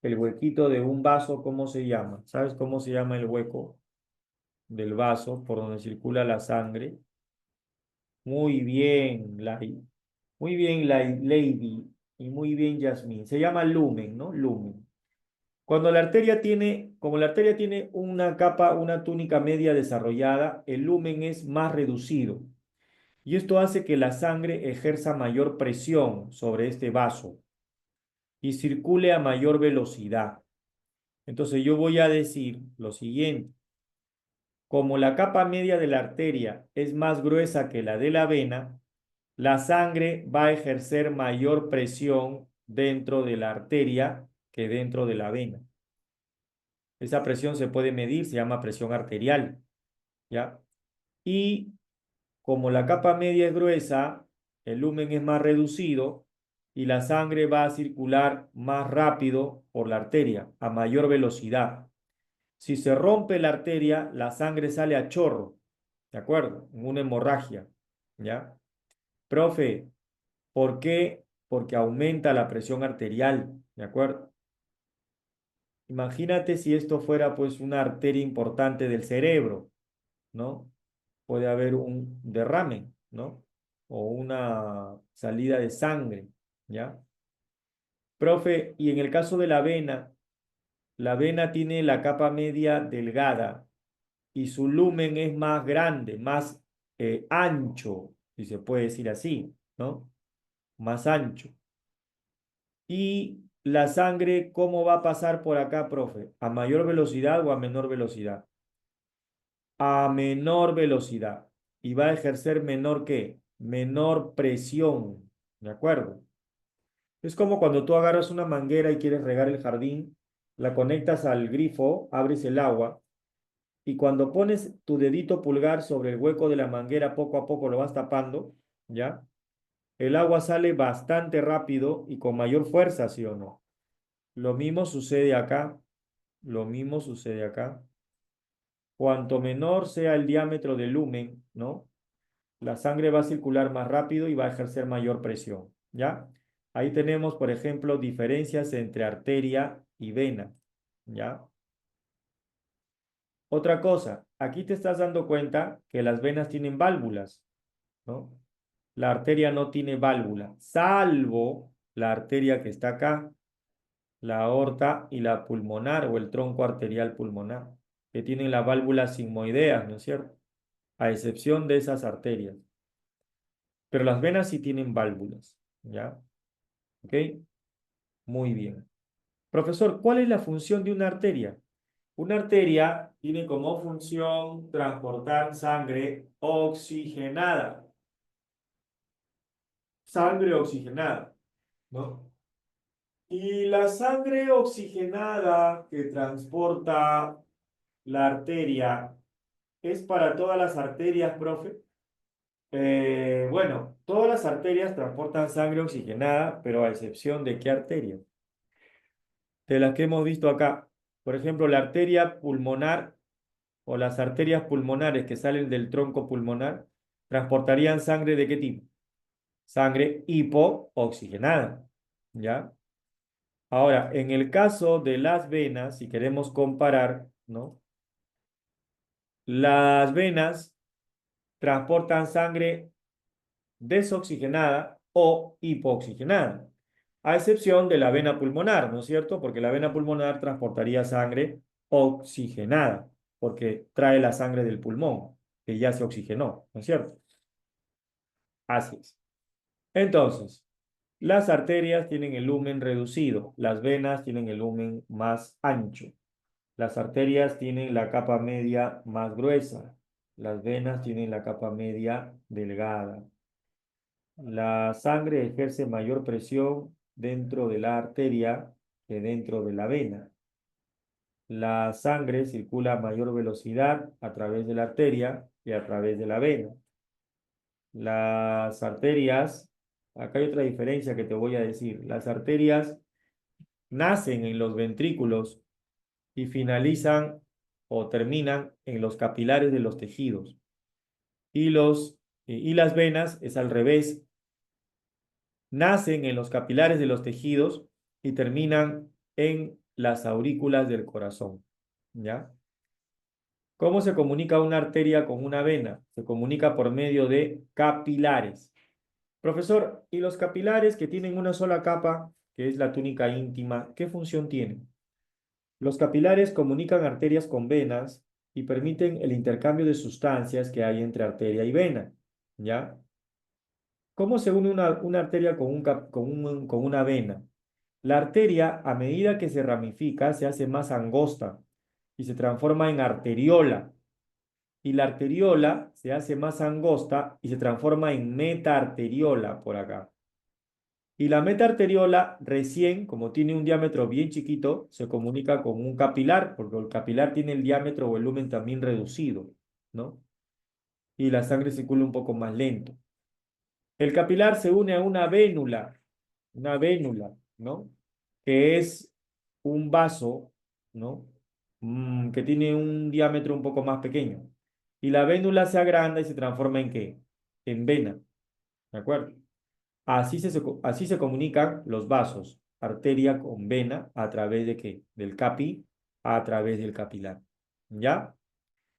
el huequito de un vaso, ¿cómo se llama? ¿Sabes cómo se llama el hueco del vaso por donde circula la sangre? Muy bien, muy bien, Lady, y muy bien, Yasmín. Se llama lumen, ¿no? Lumen. Cuando la arteria tiene, como la arteria tiene una capa, una túnica media desarrollada, el lumen es más reducido. Y esto hace que la sangre ejerza mayor presión sobre este vaso y circule a mayor velocidad. Entonces yo voy a decir lo siguiente. Como la capa media de la arteria es más gruesa que la de la vena, la sangre va a ejercer mayor presión dentro de la arteria que dentro de la vena. Esa presión se puede medir, se llama presión arterial, ¿ya? Y como la capa media es gruesa, el lumen es más reducido y la sangre va a circular más rápido por la arteria, a mayor velocidad. Si se rompe la arteria, la sangre sale a chorro, ¿de acuerdo? En una hemorragia, ¿ya? Profe, ¿por qué? Porque aumenta la presión arterial, ¿de acuerdo? Imagínate si esto fuera pues una arteria importante del cerebro, ¿no? Puede haber un derrame, ¿no? O una salida de sangre, ¿ya? Profe, y en el caso de la vena tiene la capa media delgada y su lumen es más grande, más ancho, si se puede decir así, ¿no? Más ancho. Y la sangre, ¿cómo va a pasar por acá, profe? ¿A mayor velocidad o a menor velocidad? A menor velocidad. Y va a ejercer menor ¿qué? Menor presión. ¿De acuerdo? Es como cuando tú agarras una manguera y quieres regar el jardín, la conectas al grifo, abres el agua y cuando pones tu dedito pulgar sobre el hueco de la manguera, poco a poco lo vas tapando, ¿ya? El agua sale bastante rápido y con mayor fuerza, ¿sí o no? Lo mismo sucede acá, lo mismo sucede acá. Cuanto menor sea el diámetro del lumen, ¿no? La sangre va a circular más rápido y va a ejercer mayor presión, ¿ya? Ahí tenemos, por ejemplo, diferencias entre arteria y vena, ¿ya? Otra cosa, aquí te estás dando cuenta que las venas tienen válvulas, ¿no? La arteria no tiene válvula, salvo la arteria que está acá, la aorta y la pulmonar o el tronco arterial pulmonar, que tienen las válvulas sigmoideas, ¿no es cierto? A excepción de esas arterias. Pero las venas sí tienen válvulas, ¿ya? ¿Ok? Muy bien. Profesor, ¿cuál es la función de una arteria? Una arteria tiene como función transportar sangre oxigenada. Sangre oxigenada, ¿no? Y la sangre oxigenada que transporta la arteria es para todas las arterias, profe. Bueno, todas las arterias transportan sangre oxigenada, pero a excepción de qué arteria. De las que hemos visto acá. Por ejemplo, la arteria pulmonar o las arterias pulmonares que salen del tronco pulmonar transportarían sangre ¿de qué tipo? Sangre hipooxigenada, ¿ya? Ahora, en el caso de las venas, si queremos comparar, ¿no? Las venas transportan sangre desoxigenada o hipooxigenada, a excepción de la vena pulmonar, ¿no es cierto? Porque la vena pulmonar transportaría sangre oxigenada, porque trae la sangre del pulmón, que ya se oxigenó, ¿no es cierto? Así es. Entonces, las arterias tienen el lumen reducido, las venas tienen el lumen más ancho, las arterias tienen la capa media más gruesa, las venas tienen la capa media delgada. La sangre ejerce mayor presión dentro de la arteria que dentro de la vena. La sangre circula a mayor velocidad a través de la arteria que a través de la vena. Las arterias, acá hay otra diferencia que te voy a decir. Las arterias nacen en los ventrículos y finalizan o terminan en los capilares de los tejidos. Y las venas es al revés, nacen en los capilares de los tejidos y terminan en las aurículas del corazón. ¿Ya? ¿Cómo se comunica una arteria con una vena? Se comunica por medio de capilares. Profesor, ¿y los capilares que tienen una sola capa, que es la túnica íntima, qué función tienen? Los capilares comunican arterias con venas y permiten el intercambio de sustancias que hay entre arteria y vena. ¿Ya? ¿Cómo se une una arteria con, con una vena? La arteria, a medida que se ramifica, se hace más angosta y se transforma en arteriola. Y la arteriola se hace más angosta y se transforma en metaarteriola por acá. Y la metaarteriola recién, como tiene un diámetro bien chiquito, se comunica con un capilar, porque el capilar tiene el diámetro o el lumen también reducido, ¿no? Y la sangre circula un poco más lento. El capilar se une a una vénula, ¿no? Que es un vaso, ¿no? Que tiene un diámetro un poco más pequeño. Y la vénula se agranda y se transforma ¿en qué? En vena, ¿de acuerdo? Así se comunican los vasos, arteria con vena, ¿a través de qué? Del capi a través del capilar, ¿ya?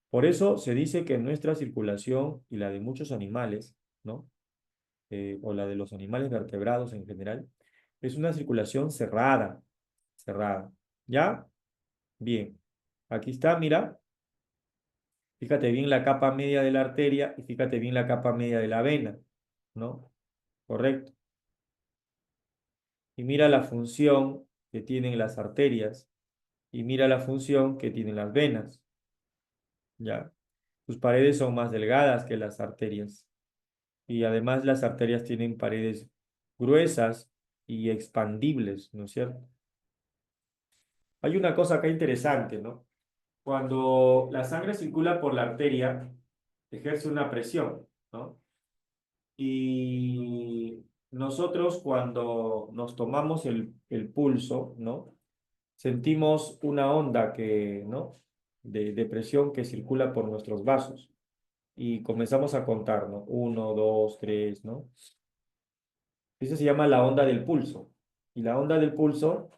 Por eso se dice que nuestra circulación y la de muchos animales, ¿no? O la de los animales vertebrados en general, es una circulación cerrada, cerrada. ¿Ya? Bien. Aquí está, mira. Fíjate bien la capa media de la arteria y fíjate bien la capa media de la vena, ¿no? Correcto. Y mira la función que tienen las arterias y mira la función que tienen las venas, ¿ya? Sus paredes son más delgadas que las arterias y además las arterias tienen paredes gruesas y expandibles, ¿no es cierto? Hay una cosa acá interesante, ¿no? Cuando la sangre circula por la arteria, ejerce una presión, ¿no? Y nosotros cuando nos tomamos el pulso, ¿no? Sentimos una onda que, ¿no? De presión que circula por nuestros vasos y comenzamos a contar, ¿no? Uno, dos, tres, ¿no? Eso se llama la onda del pulso. Y la onda del pulso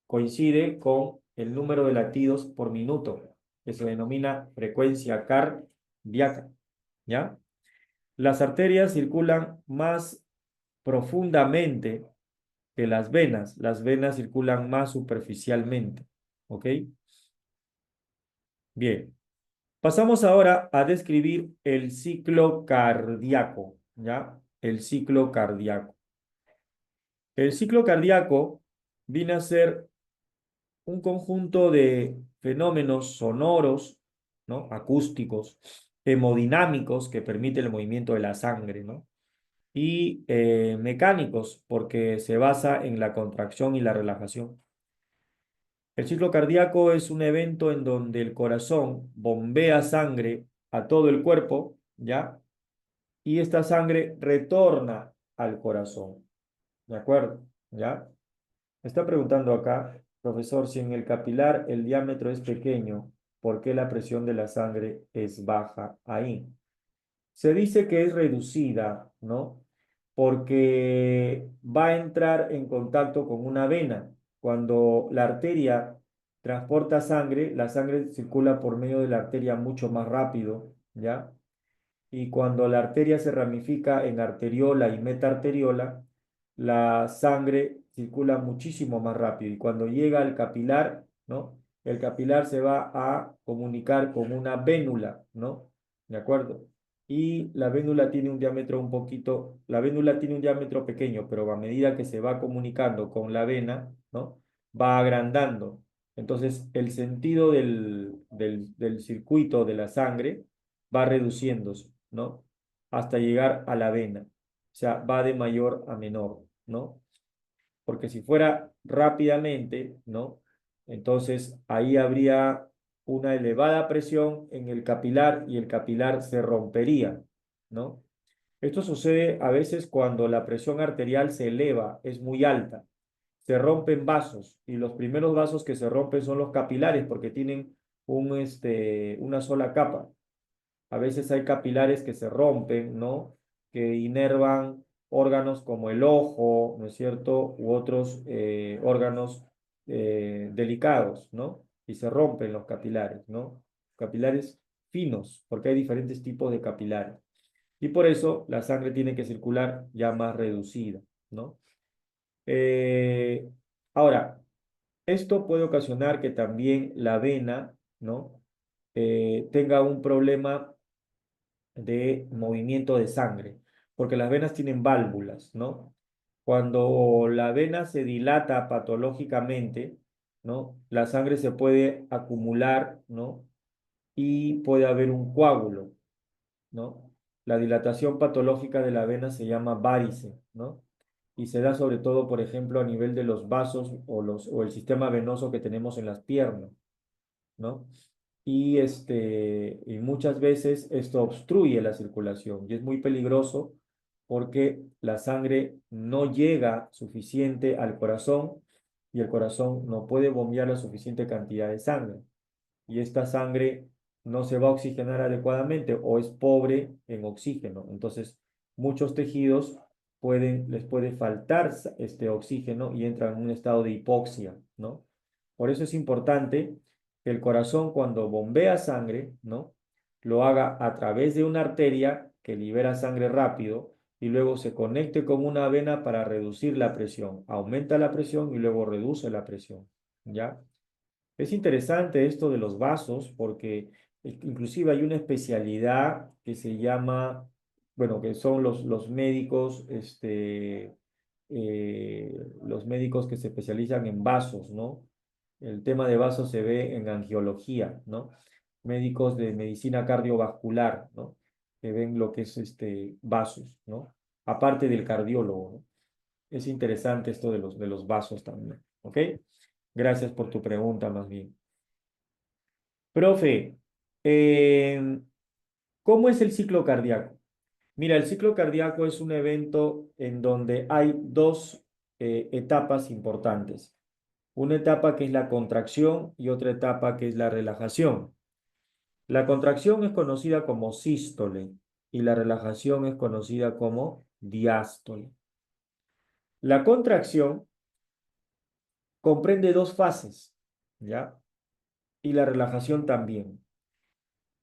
coincide con el número de latidos por minuto. que se denomina frecuencia cardíaca, ¿ya? Las arterias circulan más profundamente que las venas circulan más superficialmente, ¿ok? Bien, pasamos ahora a describir el ciclo cardíaco, ¿ya? El ciclo cardíaco. El ciclo cardíaco viene a ser un conjunto de fenómenos sonoros, ¿no? Acústicos, hemodinámicos que permite el movimiento de la sangre, ¿no? Y mecánicos porque se basa en la contracción y la relajación. El ciclo cardíaco es un evento en donde el corazón bombea sangre a todo el cuerpo, ¿ya? Y esta sangre retorna al corazón, ¿de acuerdo? ¿Ya? Me está preguntando acá, profesor, si en el capilar el diámetro es pequeño, ¿por qué la presión de la sangre es baja ahí? Se dice que es reducida, ¿no? Porque va a entrar en contacto con una vena. Cuando la arteria transporta sangre, la sangre circula por medio de la arteria mucho más rápido, ¿ya? Y cuando la arteria se ramifica en arteriola y metarteriola, la sangre circula muchísimo más rápido. Y cuando llega al capilar, ¿no? El capilar se va a comunicar con una vénula, ¿no? ¿De acuerdo? Y la vénula tiene un diámetro un poquito, la vénula tiene un diámetro pequeño, pero a medida que se va comunicando con la vena, ¿no? Va agrandando. Entonces, el sentido del circuito de la sangre va reduciéndose, ¿no? Hasta llegar a la vena. O sea, va de mayor a menor, ¿no? Porque si fuera rápidamente, ¿no? Entonces ahí habría una elevada presión en el capilar y el capilar se rompería, ¿no? Esto sucede a veces cuando la presión arterial se eleva, es muy alta. Se rompen vasos y los primeros vasos que se rompen son los capilares porque tienen una sola capa. A veces hay capilares que se rompen, ¿no? Que inervan órganos como el ojo, ¿no es cierto? U otros órganos delicados, ¿no? Y se rompen los capilares, ¿no? Capilares finos, porque hay diferentes tipos de capilares. Y por eso la sangre tiene que circular ya más reducida, ¿no? Eh, ahora, esto puede ocasionar que también la vena, ¿no? Tenga un problema de movimiento de sangre, porque las venas tienen válvulas, ¿no? Cuando la vena se dilata patológicamente, ¿no? La sangre se puede acumular, ¿no? Y puede haber un coágulo, ¿no? La dilatación patológica de la vena se llama varice, ¿no? Y se da sobre todo, por ejemplo, a nivel de los vasos o el sistema venoso que tenemos en las piernas, ¿no? Y muchas veces esto obstruye la circulación y es muy peligroso porque la sangre no llega suficiente al corazón y el corazón no puede bombear la suficiente cantidad de sangre y esta sangre no se va a oxigenar adecuadamente o es pobre en oxígeno. Entonces, muchos tejidos les puede faltar este oxígeno y entran en un estado de hipoxia, ¿no? Por eso es importante que el corazón cuando bombea sangre, ¿no? Lo haga a través de una arteria que libera sangre rápido y luego se conecte con una vena para reducir la presión. Aumenta la presión y luego reduce la presión, ¿ya? Es interesante esto de los vasos porque inclusive hay una especialidad que se llama, bueno, que son los médicos, los médicos que se especializan en vasos, ¿no? El tema de vasos se ve en angiología, ¿no? Médicos de medicina cardiovascular, ¿no? Que ven lo que es vasos, ¿no? Aparte del cardiólogo, ¿no? Es interesante esto de los vasos también, ¿ok? Gracias por tu pregunta, más bien. Profe, eh, ¿cómo es el ciclo cardíaco? Mira, el ciclo cardíaco es un evento en donde hay dos etapas importantes. Una etapa que es la contracción y otra etapa que es la relajación. La contracción es conocida como sístole y la relajación es conocida como diástole. La contracción comprende dos fases, ¿ya? y la relajación también.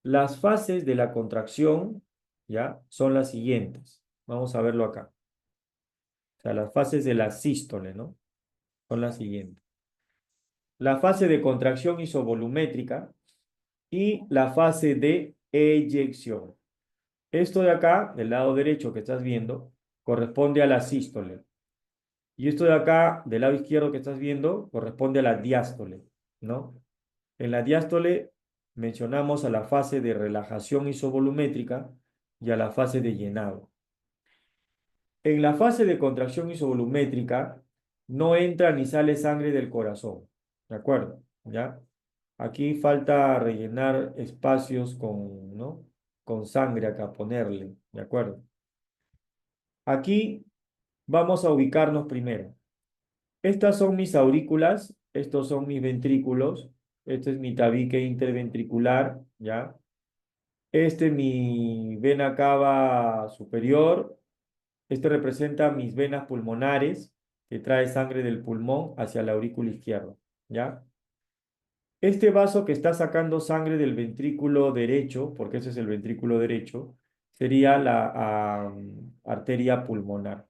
Las fases de la contracción, ¿ya? Son las siguientes. Vamos a verlo acá. O sea, las fases de la sístole, ¿no? Son las siguientes. La fase de contracción isovolumétrica y la fase de eyección. Esto de acá, del lado derecho que estás viendo, corresponde a la sístole. Y esto de acá, del lado izquierdo que estás viendo, corresponde a la diástole, ¿no? En la diástole mencionamos a la fase de relajación isovolumétrica y a la fase de llenado. En la fase de contracción isovolumétrica no entra ni sale sangre del corazón, ¿de acuerdo? ¿Ya? Aquí falta rellenar espacios con, ¿no? Con sangre acá, ponerle, ¿de acuerdo? Aquí vamos a ubicarnos primero. Estas son mis aurículas, estos son mis ventrículos, este es mi tabique interventricular, ¿ya? Este es mi vena cava superior, este representa mis venas pulmonares, que trae sangre del pulmón hacia la aurícula izquierda, ¿ya? Este vaso que está sacando sangre del ventrículo derecho, porque ese es el ventrículo derecho, sería la arteria pulmonar.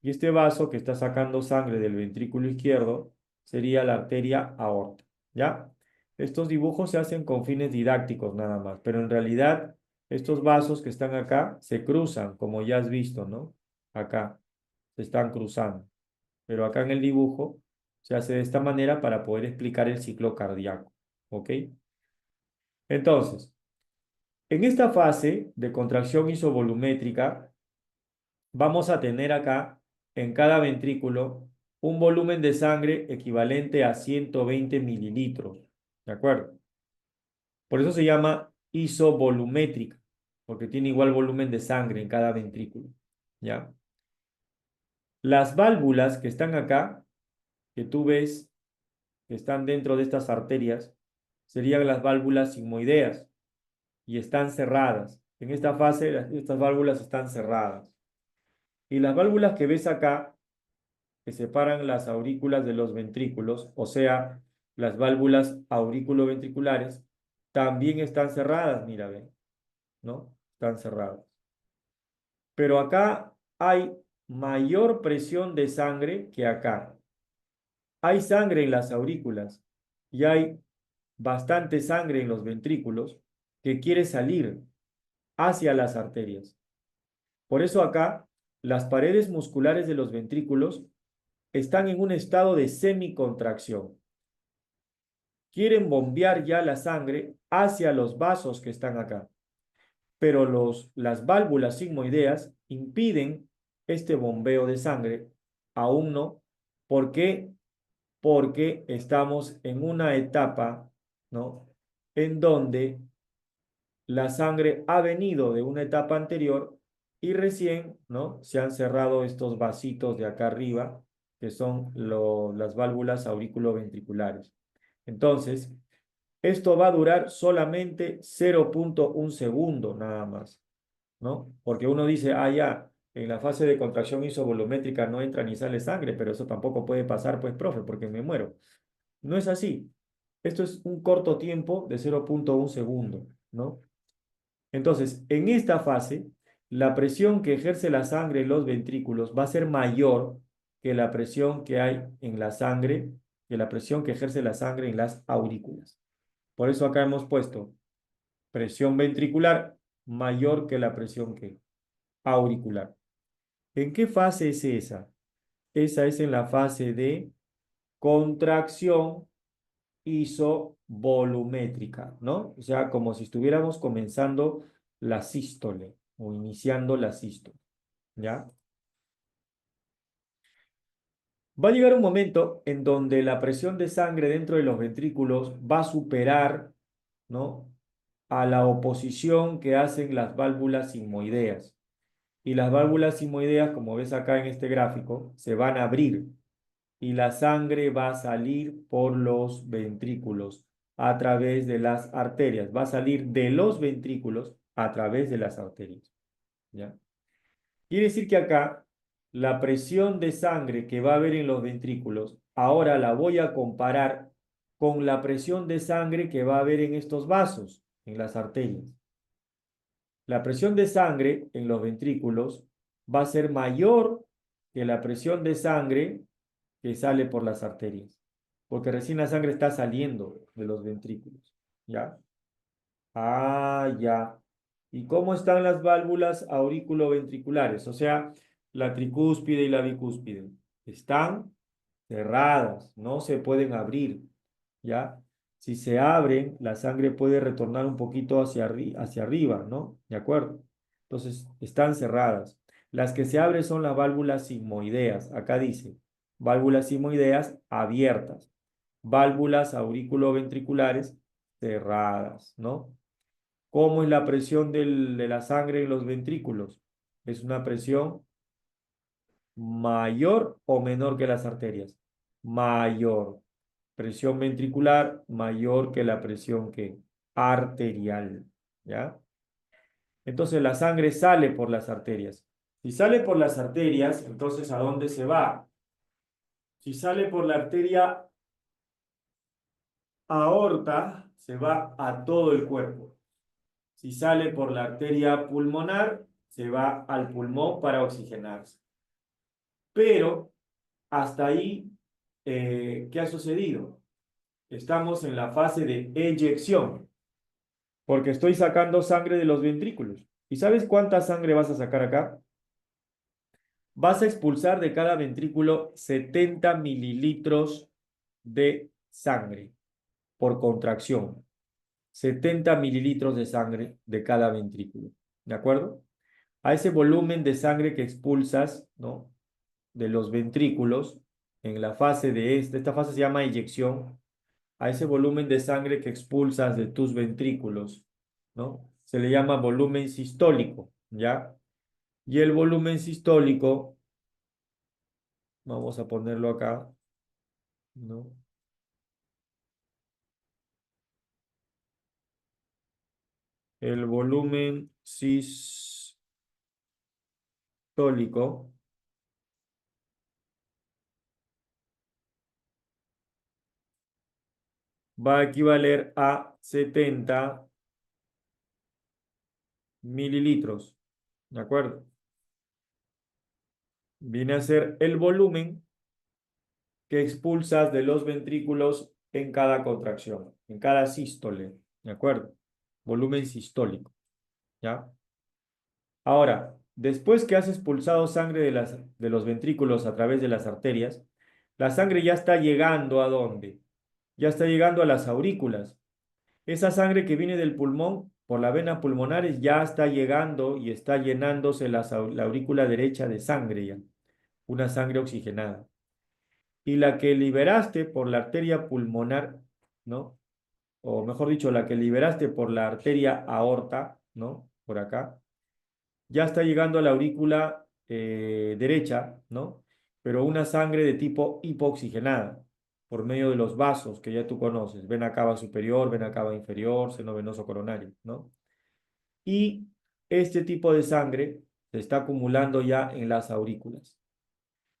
Y este vaso que está sacando sangre del ventrículo izquierdo sería la arteria aorta, ¿ya? Estos dibujos se hacen con fines didácticos nada más, pero en realidad estos vasos que están acá se cruzan, como ya has visto, ¿no? Acá se están cruzando, pero acá en el dibujo se hace de esta manera para poder explicar el ciclo cardíaco, ¿ok? Entonces, en esta fase de contracción isovolumétrica, vamos a tener acá en cada ventrículo un volumen de sangre equivalente a 120 mililitros, ¿de acuerdo? Por eso se llama isovolumétrica, porque tiene igual volumen de sangre en cada ventrículo, ¿ya? Las válvulas que están acá, que tú ves que están dentro de estas arterias, serían las válvulas sigmoideas y están cerradas. En esta fase, estas válvulas están cerradas. Y las válvulas que ves acá que separan las aurículas de los ventrículos, o sea, las válvulas auriculoventriculares, también están cerradas, mira, ven, ¿no? Están cerradas. Pero acá hay mayor presión de sangre que acá. Hay sangre en las aurículas y hay bastante sangre en los ventrículos que quiere salir hacia las arterias. Por eso acá las paredes musculares de los ventrículos están en un estado de semicontracción. Quieren bombear ya la sangre hacia los vasos que están acá, pero las válvulas sigmoideas impiden este bombeo de sangre, aún no. ¿Por qué? Porque estamos en una etapa, ¿no? En donde la sangre ha venido de una etapa anterior y recién, ¿no? Se han cerrado estos vasitos de acá arriba, que son las válvulas auriculoventriculares. Entonces, esto va a durar solamente 0,1 segundo nada más, ¿no? Porque uno dice, ah, ya, en la fase de contracción isovolumétrica no entra ni sale sangre, pero eso tampoco puede pasar, pues, profe, porque me muero. No es así. Esto es un corto tiempo de 0,1 segundo, ¿no? Entonces, en esta fase, la presión que ejerce la sangre en los ventrículos va a ser mayor que la presión que hay en la sangre, que la presión que ejerce la sangre en las aurículas. Por eso acá hemos puesto presión ventricular mayor que la presión que auricular. ¿En qué fase es esa? Esa es en la fase de contracción isovolumétrica, ¿no? O sea, como si estuviéramos comenzando la sístole o iniciando la sístole, ¿ya? Va a llegar un momento en donde la presión de sangre dentro de los ventrículos va a superar, ¿no? A la oposición que hacen las válvulas sigmoideas. Y las válvulas sigmoideas, como ves acá en este gráfico, se van a abrir y la sangre va a salir por los ventrículos a través de las arterias. Va a salir de los ventrículos a través de las arterias, ¿ya? Quiere decir que acá la presión de sangre que va a haber en los ventrículos, ahora la voy a comparar con la presión de sangre que va a haber en estos vasos, en las arterias. La presión de sangre en los ventrículos va a ser mayor que la presión de sangre que sale por las arterias, porque recién la sangre está saliendo de los ventrículos, ¿ya? Ah, ya. ¿Y cómo están las válvulas auriculoventriculares? O sea, la tricúspide y la bicúspide. Están cerradas, no se pueden abrir, ¿ya? Si se abren, la sangre puede retornar un poquito hacia arriba, ¿no? ¿De acuerdo? Entonces, están cerradas. Las que se abren son las válvulas sigmoideas. Acá dice, válvulas sigmoideas abiertas. Válvulas auriculoventriculares cerradas, ¿no? ¿Cómo es la presión de la sangre en los ventrículos? Es una presión mayor o menor que las arterias. Mayor. Presión ventricular mayor que la presión que arterial. ¿Ya? Entonces la sangre sale por las arterias. Si sale por las arterias, entonces ¿a dónde se va? Si sale por la arteria aorta, se va a todo el cuerpo. Si sale por la arteria pulmonar, se va al pulmón para oxigenarse. Pero hasta ahí, ¿qué ha sucedido? Estamos en la fase de eyección, porque estoy sacando sangre de los ventrículos. ¿Y sabes cuánta sangre vas a sacar acá? Vas a expulsar de cada ventrículo 70 mililitros de sangre por contracción. 70 mililitros de sangre de cada ventrículo. ¿De acuerdo? A ese volumen de sangre que expulsas, ¿no? De los ventrículos, en la fase de esta fase se llama eyección, a ese volumen de sangre que expulsas de tus ventrículos, ¿no? Se le llama volumen sistólico, ¿ya? Y el volumen sistólico, vamos a ponerlo acá, ¿no? El volumen sistólico va a equivaler a 70 mililitros, ¿de acuerdo? Viene a ser el volumen que expulsas de los ventrículos en cada contracción, en cada sístole, ¿de acuerdo? Volumen sistólico, ¿ya? Ahora, después que has expulsado sangre de los ventrículos a través de las arterias, la sangre ya está llegando ¿a dónde? Ya está llegando a las aurículas. Esa sangre que viene del pulmón por la vena pulmonares ya está llegando y está llenándose la aurícula derecha de sangre ya, una sangre oxigenada. Y la que liberaste por la arteria pulmonar, ¿no? O mejor dicho, la que liberaste por la arteria aorta, ¿no? Por acá, ya está llegando a la aurícula derecha, ¿no? Pero una sangre de tipo hipoxigenada, por medio de los vasos que ya tú conoces, vena cava superior, vena cava inferior, seno venoso coronario, ¿no? Y este tipo de sangre se está acumulando ya en las aurículas.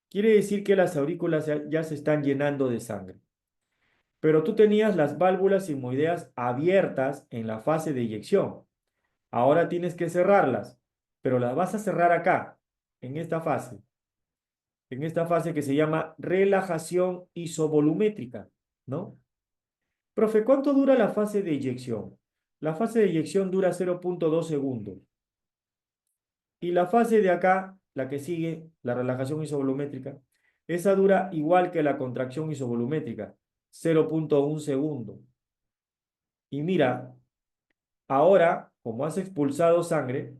Quiere decir que las aurículas ya se están llenando de sangre. Pero tú tenías las válvulas sigmoideas abiertas en la fase de eyección. Ahora tienes que cerrarlas, pero las vas a cerrar acá, en esta fase que se llama relajación isovolumétrica, ¿no? Profe, ¿cuánto dura la fase de eyección? La fase de eyección dura 0,2 segundos. Y la fase de acá, la que sigue, la relajación isovolumétrica, esa dura igual que la contracción isovolumétrica, 0,1 segundo. Y mira, ahora, como has expulsado sangre,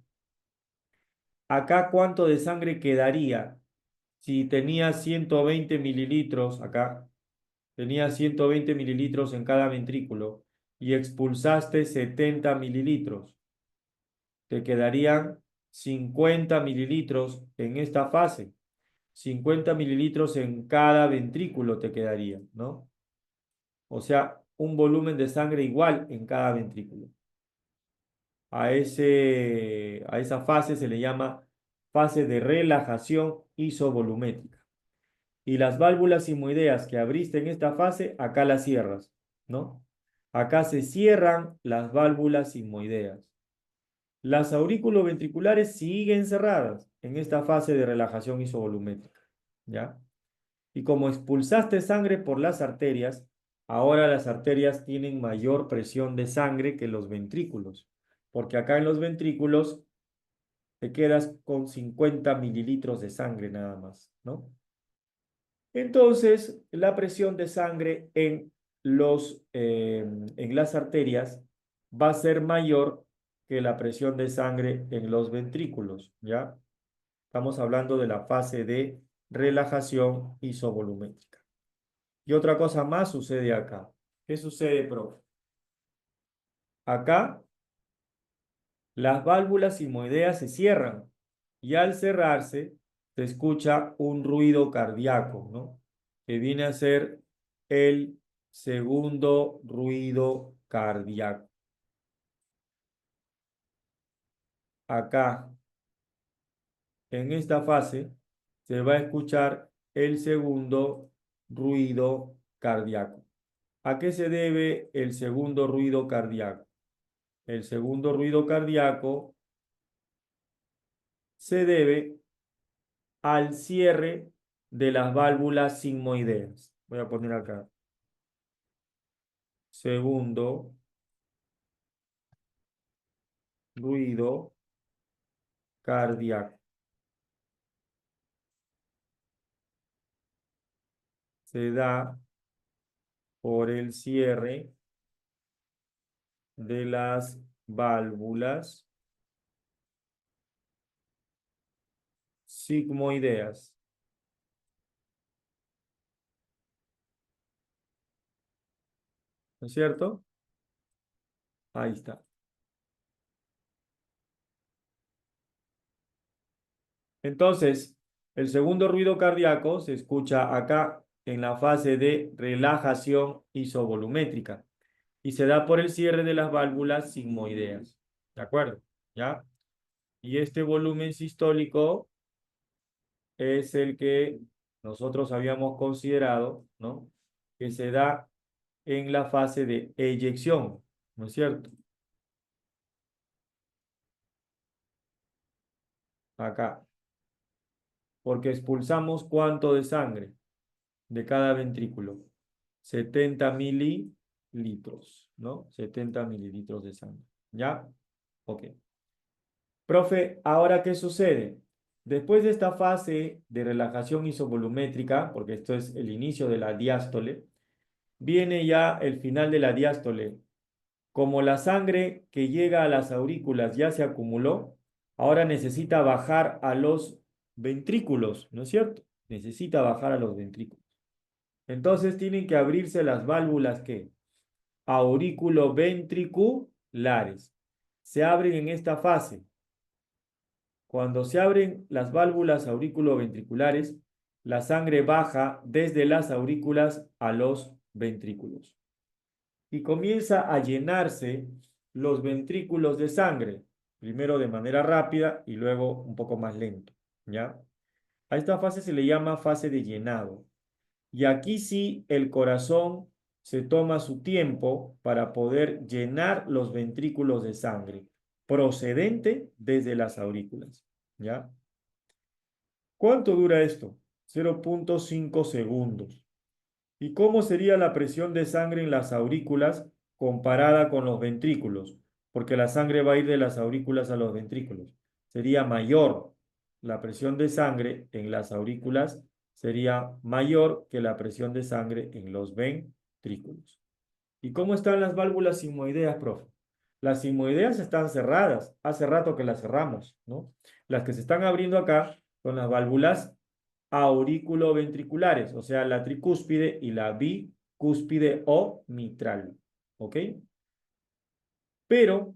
acá cuánto de sangre quedaría si tenía 120 mililitros, acá tenía 120 mililitros en cada ventrículo y expulsaste 70 mililitros. Te quedarían 50 mililitros en esta fase. 50 mililitros en cada ventrículo te quedaría, ¿no? O sea, un volumen de sangre igual en cada ventrículo. A esa fase se le llama fase de relajación isovolumétrica. Y las válvulas sigmoideas que abriste en esta fase, acá las cierras. ¿no? Acá se cierran las válvulas sigmoideas. Las aurículo-ventriculares siguen cerradas en esta fase de relajación isovolumétrica, ¿ya? Y como expulsaste sangre por las arterias, ahora las arterias tienen mayor presión de sangre que los ventrículos, porque acá en los ventrículos te quedas con 50 mililitros de sangre nada más, ¿no? Entonces, la presión de sangre en las arterias va a ser mayor que la presión de sangre en los ventrículos, ¿ya? Estamos hablando de la fase de relajación isovolumétrica. Y otra cosa más sucede acá. ¿Qué sucede, profe? Acá las válvulas sigmoideas se cierran y al cerrarse se escucha un ruido cardíaco, ¿no? Que viene a ser el segundo ruido cardíaco. Acá, en esta fase, se va a escuchar el segundo ruido cardíaco. ¿A qué se debe el segundo ruido cardíaco? El segundo ruido cardíaco se debe al cierre de las válvulas sigmoideas. Voy a poner acá. Segundo ruido cardíaco. Se da por el cierre de las válvulas sigmoideas. ¿No es cierto? Ahí está. Entonces, el segundo ruido cardíaco se escucha acá en la fase de relajación isovolumétrica y se da por el cierre de las válvulas sigmoideas. ¿De acuerdo? ¿Ya? Y este volumen sistólico es el que nosotros habíamos considerado, ¿no? Que se da en la fase de eyección, ¿no es cierto? Acá. Porque expulsamos cuánto de sangre de cada ventrículo. 70 mililitros, ¿no? 70 mililitros de sangre. ¿Ya? Ok. Profe, ¿ahora qué sucede? Después de esta fase de relajación isovolumétrica, porque esto es el inicio de la diástole, viene ya el final de la diástole. Como la sangre que llega a las aurículas ya se acumuló, ahora necesita bajar a los ventrículos, ¿no es cierto? Necesita bajar a los ventrículos. Entonces tienen que abrirse las válvulas que aurículo-ventriculares. Se abren en esta fase. Cuando se abren las válvulas auriculoventriculares, la sangre baja desde las aurículas a los ventrículos y comienza a llenarse los ventrículos de sangre, primero de manera rápida y luego un poco más lento, ¿ya? A esta fase se le llama fase de llenado. Y aquí sí el corazón se toma su tiempo para poder llenar los ventrículos de sangre procedente desde las aurículas, ¿ya? ¿Cuánto dura esto? 0,5 segundos. ¿Y cómo sería la presión de sangre en las aurículas comparada con los ventrículos? Porque la sangre va a ir de las aurículas a los ventrículos. Sería mayor. La presión de sangre en las aurículas sería mayor que la presión de sangre en los ventrículos. ¿Y cómo están las válvulas sigmoideas, profe? Las sigmoideas están cerradas. Hace rato que las cerramos, ¿no? Las que se están abriendo acá son las válvulas auriculoventriculares, o sea, la tricúspide y la bicúspide o mitral. ¿Ok? Pero,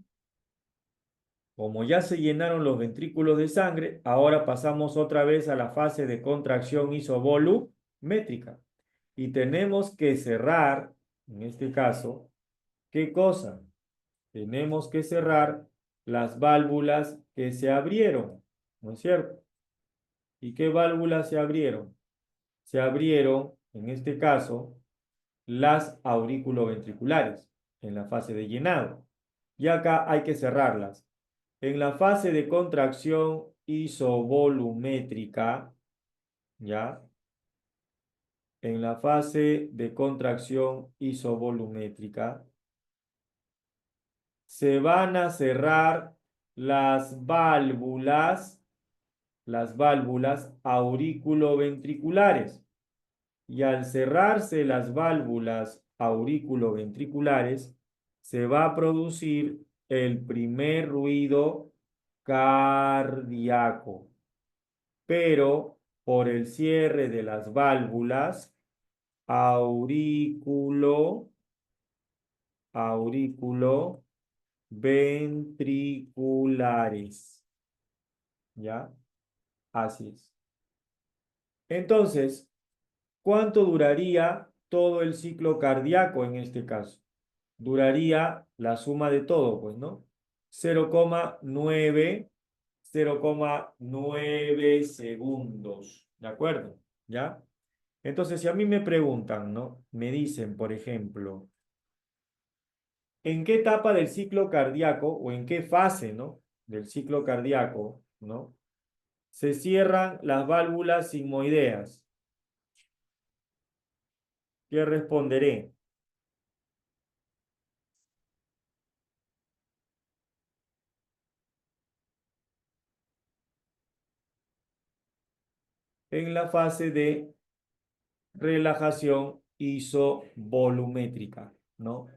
como ya se llenaron los ventrículos de sangre, ahora pasamos otra vez a la fase de contracción isovolumétrica. Y tenemos que cerrar, en este caso, ¿qué cosa? Tenemos que cerrar las válvulas que se abrieron, ¿no es cierto? ¿Y qué válvulas se abrieron? Se abrieron, en este caso, las auriculoventriculares en la fase de llenado. Y acá hay que cerrarlas. En la fase de contracción isovolumétrica, ¿ya? En la fase de contracción isovolumétrica, se van a cerrar las válvulas auriculoventriculares. Y al cerrarse las válvulas auriculoventriculares, se va a producir el primer ruido cardíaco. Pero por el cierre de las válvulas auriculoventriculares. ¿Ya? Así es. Entonces, ¿cuánto duraría todo el ciclo cardíaco en este caso? Duraría la suma de todo, pues, ¿no? 0,9 segundos, ¿de acuerdo? ¿Ya? Entonces, si a mí me preguntan, ¿no? Me dicen, por ejemplo, ¿en qué etapa del ciclo cardíaco o en qué fase, ¿no? Del ciclo cardíaco, ¿no? Se cierran las válvulas sigmoideas. ¿Qué responderé? En la fase de relajación isovolumétrica, ¿no?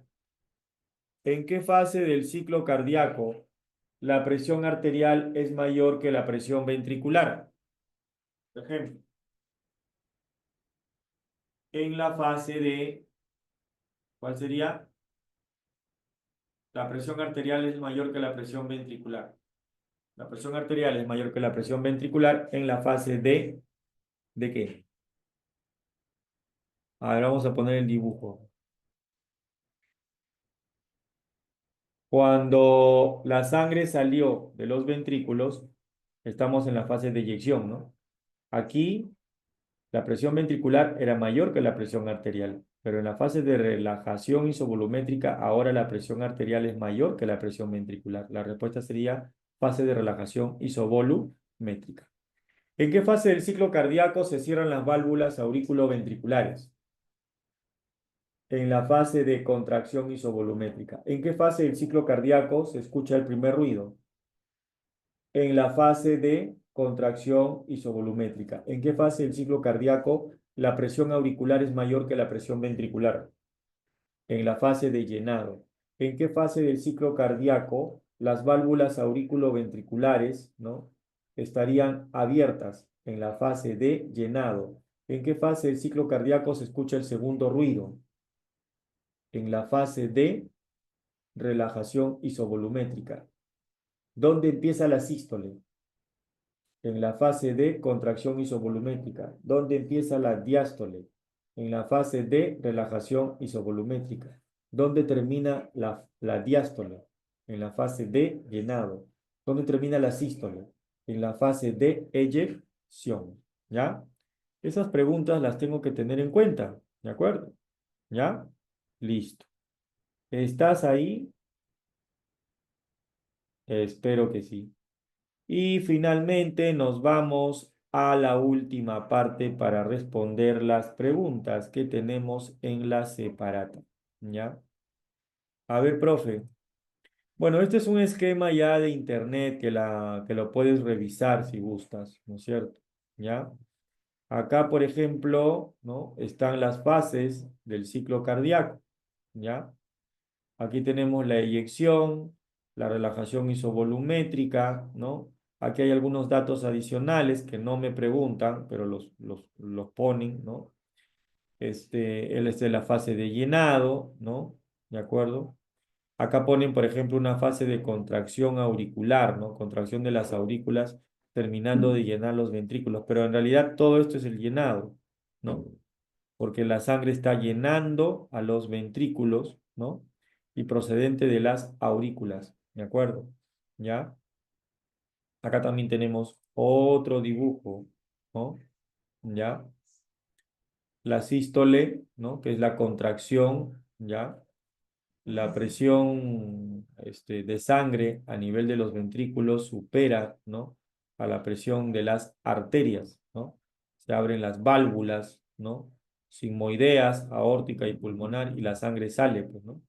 ¿En qué fase del ciclo cardíaco la presión arterial es mayor que la presión ventricular? Por ejemplo, en la fase de, ¿cuál sería? La presión arterial es mayor que la presión ventricular. La presión arterial es mayor que la presión ventricular en la fase ¿de qué? A ver, vamos a poner el dibujo. Cuando la sangre salió de los ventrículos, estamos en la fase de eyección, ¿no? Aquí la presión ventricular era mayor que la presión arterial, pero en la fase de relajación isovolumétrica, ahora la presión arterial es mayor que la presión ventricular. La respuesta sería fase de relajación isovolumétrica. ¿En qué fase del ciclo cardíaco se cierran las válvulas auriculoventriculares? En la fase de contracción isovolumétrica. ¿En qué fase del ciclo cardíaco se escucha el primer ruido? En la fase de contracción isovolumétrica. ¿En qué fase del ciclo cardíaco la presión auricular es mayor que la presión ventricular? En la fase de llenado. ¿En qué fase del ciclo cardíaco las válvulas auriculoventriculares, ¿no? estarían abiertas? En la fase de llenado. ¿En qué fase del ciclo cardíaco se escucha el segundo ruido? En la fase de relajación isovolumétrica. ¿Dónde empieza la sístole? En la fase de contracción isovolumétrica. ¿Dónde empieza la diástole? En la fase de relajación isovolumétrica. ¿Dónde termina la diástole? En la fase de llenado. ¿Dónde termina la sístole? En la fase de eyección. ¿Ya? Esas preguntas las tengo que tener en cuenta. ¿De acuerdo? ¿Ya? Listo. ¿Estás ahí? Espero que sí. Y finalmente nos vamos a la última parte para responder las preguntas que tenemos en la separata. ¿Ya? A ver, profe. Bueno, este es un esquema ya de internet que lo puedes revisar si gustas, ¿no es cierto? ¿Ya? Acá, por ejemplo, ¿no? Están las fases del ciclo cardíaco. ¿Ya? Aquí tenemos la eyección, la relajación isovolumétrica, ¿no? Aquí hay algunos datos adicionales que no me preguntan, pero los ponen, ¿no? Él es de la fase de llenado, ¿no? ¿De acuerdo? Acá ponen, por ejemplo, una fase de contracción auricular, ¿no? Contracción de las aurículas terminando de llenar los ventrículos, pero en realidad todo esto es el llenado, ¿no? Porque la sangre está llenando a los ventrículos, ¿no? Y procedente de las aurículas, ¿de acuerdo? ¿Ya? Acá también tenemos otro dibujo, ¿no? ¿Ya? la sístole, ¿no? Que es la contracción, ¿ya? La presión de sangre a nivel de los ventrículos supera, ¿no? A la presión de las arterias, ¿no? Se abren las válvulas, ¿no? Sigmoideas, aórtica y pulmonar, y la sangre sale, pues, ¿no?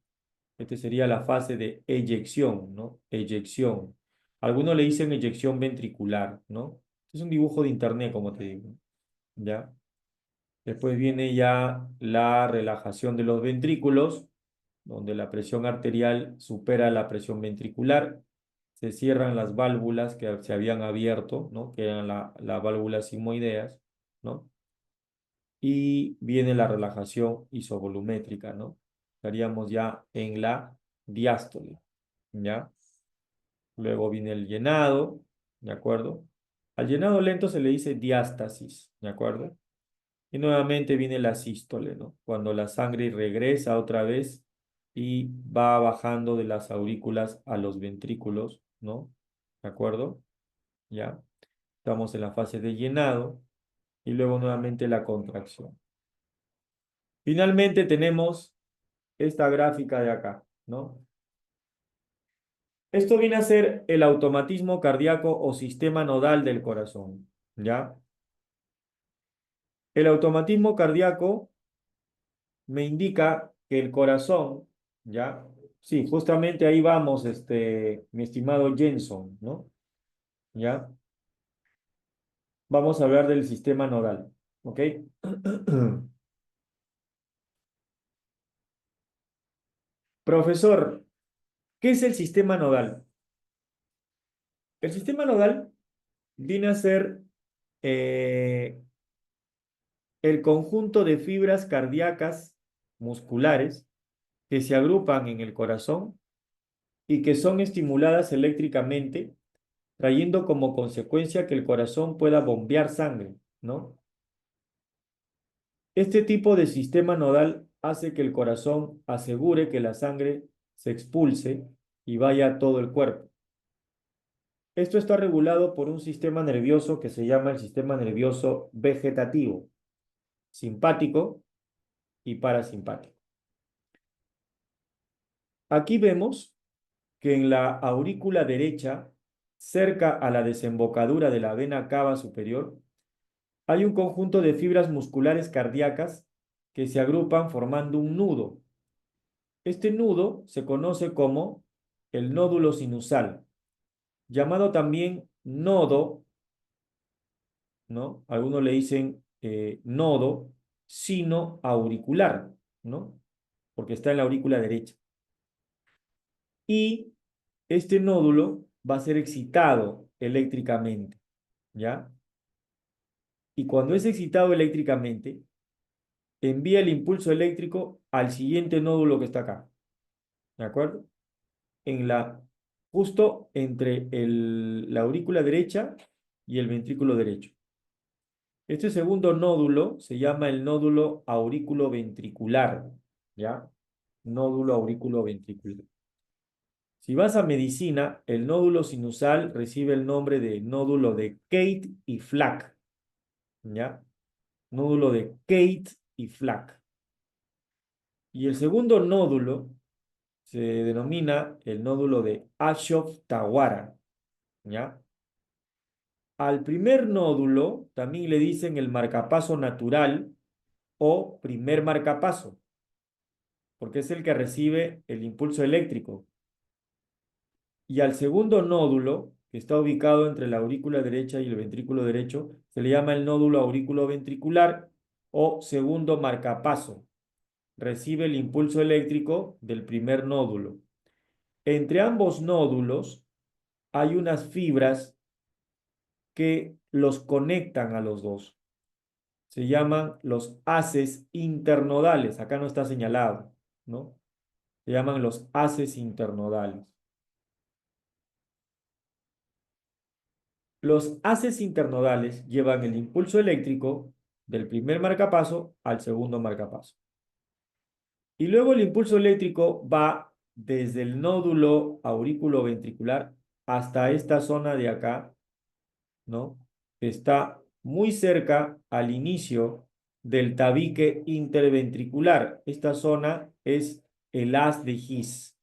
Esta sería la fase de eyección, ¿no? Eyección. Algunos le dicen eyección ventricular, ¿no? Es un dibujo de internet, como te digo, ¿ya? Después viene ya la relajación de los ventrículos, donde la presión arterial supera la presión ventricular. Se cierran las válvulas que se habían abierto, ¿no? Que eran las válvulas sigmoideas, ¿no? Y viene la relajación isovolumétrica, ¿no? Estaríamos ya en la diástole, ¿ya? Luego viene el llenado, ¿de acuerdo? Al llenado lento se le dice diástasis, ¿de acuerdo? Y nuevamente viene la sístole, ¿no? Cuando la sangre regresa otra vez y va bajando de las aurículas a los ventrículos, ¿no? ¿De acuerdo? Ya. Estamos en la fase de llenado y luego nuevamente la contracción. Finalmente tenemos esta gráfica de acá, ¿no? Esto viene a ser el automatismo cardíaco o sistema nodal del corazón, ¿ya? El automatismo cardíaco me indica que el corazón, ¿ya? Sí, justamente ahí vamos, mi estimado Jenson, ¿no? ¿Ya? Vamos a hablar del sistema nodal, ¿ok? Profesor, ¿qué es el sistema nodal? El sistema nodal viene a ser eh, el conjunto de fibras cardíacas musculares que se agrupan en el corazón y que son estimuladas eléctricamente, trayendo como consecuencia que el corazón pueda bombear sangre, ¿no? Este tipo de sistema nodal hace que el corazón asegure que la sangre se expulse y vaya a todo el cuerpo. Esto está regulado por un sistema nervioso que se llama el sistema nervioso vegetativo, simpático y parasimpático. Aquí vemos que en la aurícula derecha, cerca a la desembocadura de la vena cava superior, hay un conjunto de fibras musculares cardíacas que se agrupan formando un nudo. Este nudo se conoce como el nódulo sinusal, llamado también nodo, ¿no? Algunos le dicen nodo sinoauricular, ¿no? Porque está en la aurícula derecha. Y este nódulo va a ser excitado eléctricamente, ¿ya? Y cuando es excitado eléctricamente, envía el impulso eléctrico al siguiente nódulo que está acá, ¿de acuerdo? En justo entre la aurícula derecha y el ventrículo derecho. Este segundo nódulo se llama el nódulo aurículo-ventricular, ¿ya? Nódulo aurículo-ventricular. Si vas a medicina, el nódulo sinusal recibe el nombre de nódulo de Kate y Flack, ¿ya? Nódulo de Kate y Flack. Y el segundo nódulo se denomina el nódulo de Ashoff-Tawara, ¿ya? Al primer nódulo también le dicen el marcapaso natural o primer marcapaso, porque es el que recibe el impulso eléctrico. Y al segundo nódulo, que está ubicado entre la aurícula derecha y el ventrículo derecho, se le llama el nódulo aurículo-ventricular o segundo marcapaso. Recibe el impulso eléctrico del primer nódulo. Entre ambos nódulos hay unas fibras que los conectan a los dos. Se llaman los haces internodales. Acá no está señalado, ¿no? Se llaman los haces internodales. Los haces internodales llevan el impulso eléctrico del primer marcapaso al segundo marcapaso. Y luego el impulso eléctrico va desde el nódulo aurículo-ventricular hasta esta zona de acá, ¿no? Está muy cerca al inicio del tabique interventricular. Esta zona es el haz de His.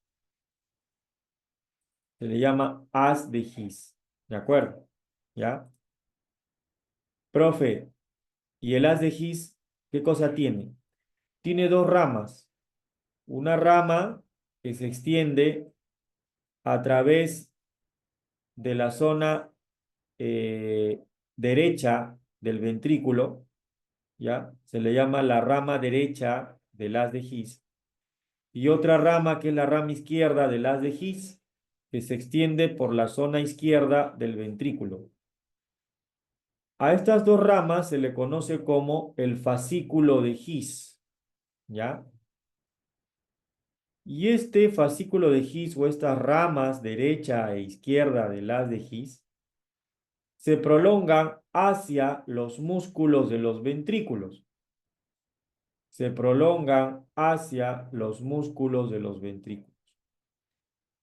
Se le llama haz de His. ¿De acuerdo? ¿Ya? Profe, ¿y el haz de His qué cosa tiene? Tiene dos ramas. Una rama que se extiende a través de la zona eh, derecha del ventrículo, ¿ya? Se le llama la rama derecha del haz de His. Y otra rama que es la rama izquierda del haz de His, que se extiende por la zona izquierda del ventrículo. A estas dos ramas se le conoce como el fascículo de His, ¿ya? Y este fascículo de His o estas ramas derecha e izquierda del haz de His se prolongan hacia los músculos de los ventrículos. Se prolongan hacia los músculos de los ventrículos.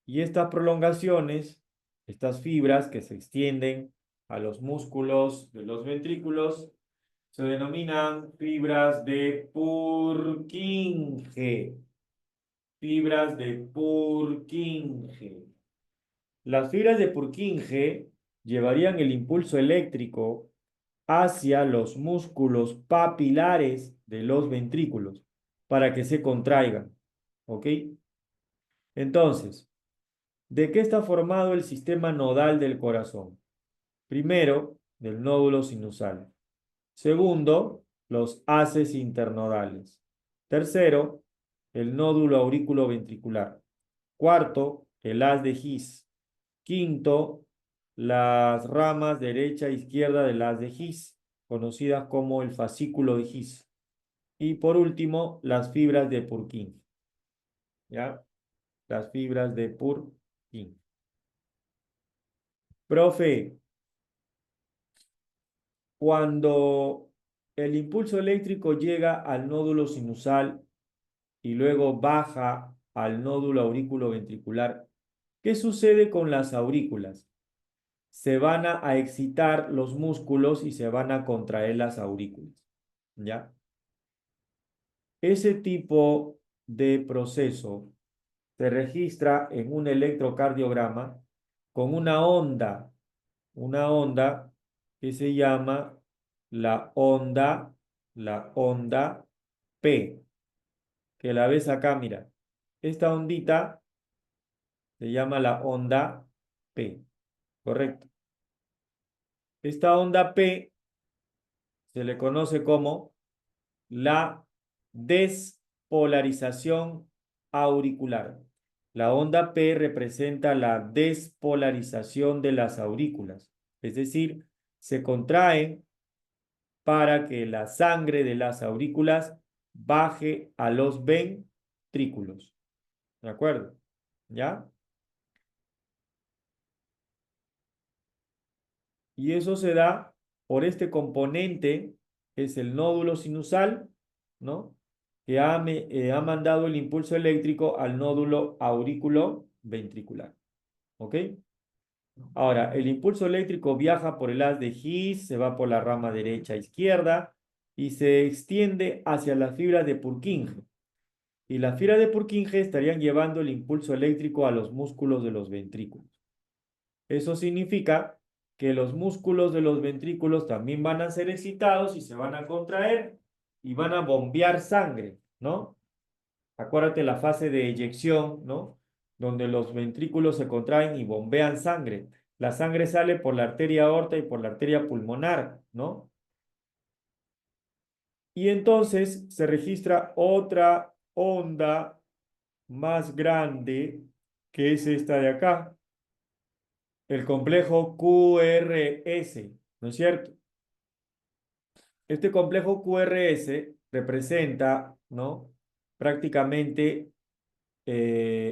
Y estas prolongaciones, estas fibras que se extienden a los músculos de los ventrículos, se denominan fibras de Purkinje. Fibras de Purkinje. Las fibras de Purkinje llevarían el impulso eléctrico hacia los músculos papilares de los ventrículos para que se contraigan. ¿Ok? Entonces, ¿de qué está formado el sistema nodal del corazón? Primero, del nódulo sinusal. Segundo, los haces internodales. Tercero, el nódulo aurículo-ventricular. Cuarto, el haz de His. Quinto, las ramas derecha e izquierda del haz de His, conocidas como el fascículo de His. Y por último, las fibras de Purkinje. ¿Ya? Las fibras de Purkinje. Profe, cuando el impulso eléctrico llega al nódulo sinusal y luego baja al nódulo aurículo-ventricular, ¿qué sucede con las aurículas? Se van a excitar los músculos y se van a contraer las aurículas, ¿ya? Ese tipo de proceso se registra en un electrocardiograma con una onda que se llama la onda, la onda P, que la ves acá, mira. Esta ondita se llama la onda P, ¿correcto? Esta onda P se le conoce como la despolarización auricular. La onda P representa la despolarización de las aurículas, es decir, se contraen para que la sangre de las aurículas baje a los ventrículos. ¿De acuerdo? ¿Ya? Y eso se da por este componente, que es el nódulo sinusal, ¿no? Que ha mandado el impulso eléctrico al nódulo aurículo ventricular. ¿Ok? Ahora, el impulso eléctrico viaja por el haz de His, se va por la rama derecha a izquierda y se extiende hacia las fibras de Purkinje. Y las fibras de Purkinje estarían llevando el impulso eléctrico a los músculos de los ventrículos. Eso significa que los músculos de los ventrículos también van a ser excitados y se van a contraer y van a bombear sangre, ¿no? Acuérdate la fase de eyección, ¿no? Donde los ventrículos se contraen y bombean sangre. La sangre sale por la arteria aorta y por la arteria pulmonar, ¿no? Y entonces se registra otra onda más grande, que es esta de acá, el complejo QRS, ¿no es cierto? Este complejo QRS representa, ¿no? Prácticamente,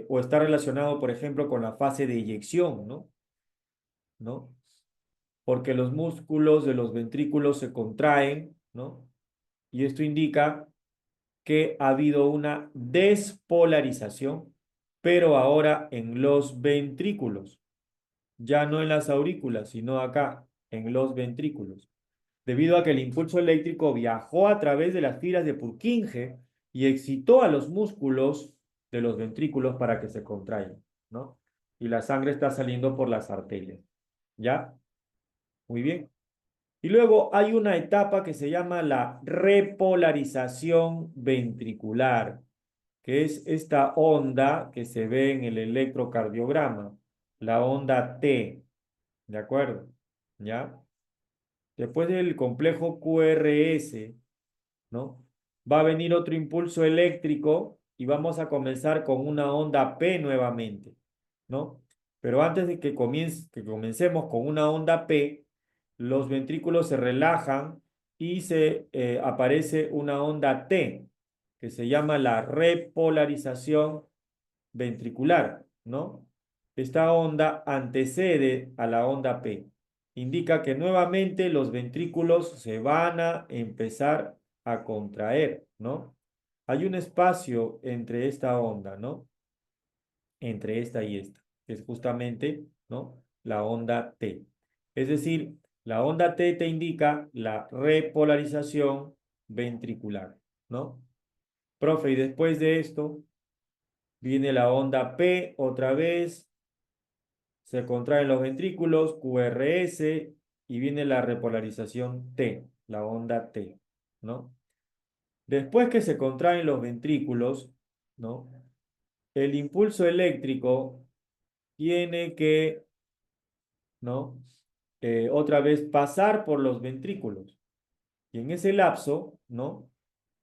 o está relacionado, por ejemplo, con la fase de eyección, ¿no? ¿No? Porque los músculos de los ventrículos se contraen, ¿no? Y esto indica que ha habido una despolarización, pero ahora en los ventrículos, ya no en las aurículas, sino acá, en los ventrículos. debido a que el impulso eléctrico viajó a través de las fibras de Purkinje y excitó a los músculos de los ventrículos para que se contraigan, ¿no? Y la sangre está saliendo por las arterias, ¿ya? Muy bien. Y luego hay una etapa que se llama la repolarización ventricular, que es esta onda que se ve en el electrocardiograma, la onda T, ¿de acuerdo? ¿Ya? Después del complejo QRS, ¿no? Va a venir otro impulso eléctrico y vamos a comenzar con una onda P nuevamente, ¿no? Pero antes de que comencemos con una onda P, los ventrículos se relajan y se aparece una onda T, que se llama la repolarización ventricular, ¿no? Esta onda antecede a la onda P. Indica que nuevamente los ventrículos se van a empezar a contraer, ¿no? Hay un espacio entre esta onda, ¿no? Entre esta y esta, que es justamente, ¿no? La onda T. Es decir, la onda T te indica la repolarización ventricular, ¿no? Profe, y después de esto viene la onda P otra vez, se contraen los ventrículos, QRS, y viene la repolarización T, la onda T, ¿no? Después que se contraen los ventrículos, ¿no? El impulso eléctrico tiene que, ¿no? Otra vez pasar por los ventrículos. Y en ese lapso, ¿no?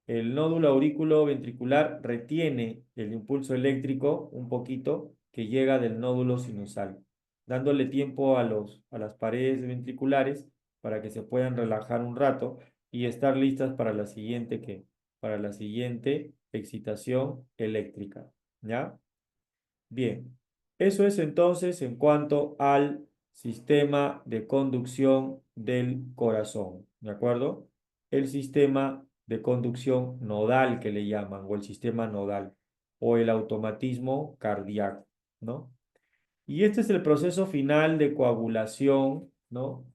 El nódulo aurículo ventricular retiene el impulso eléctrico un poquito que llega del nódulo sinusal, dándole tiempo a las paredes ventriculares para que se puedan relajar un rato y estar listas para la siguiente, para la siguiente excitación eléctrica. ¿Ya? Bien, eso es entonces en cuanto al sistema de conducción del corazón, ¿de acuerdo? El sistema de conducción nodal que le llaman, o el sistema nodal, o el automatismo cardíaco, ¿no? Y este es el proceso final de coagulación, ¿no?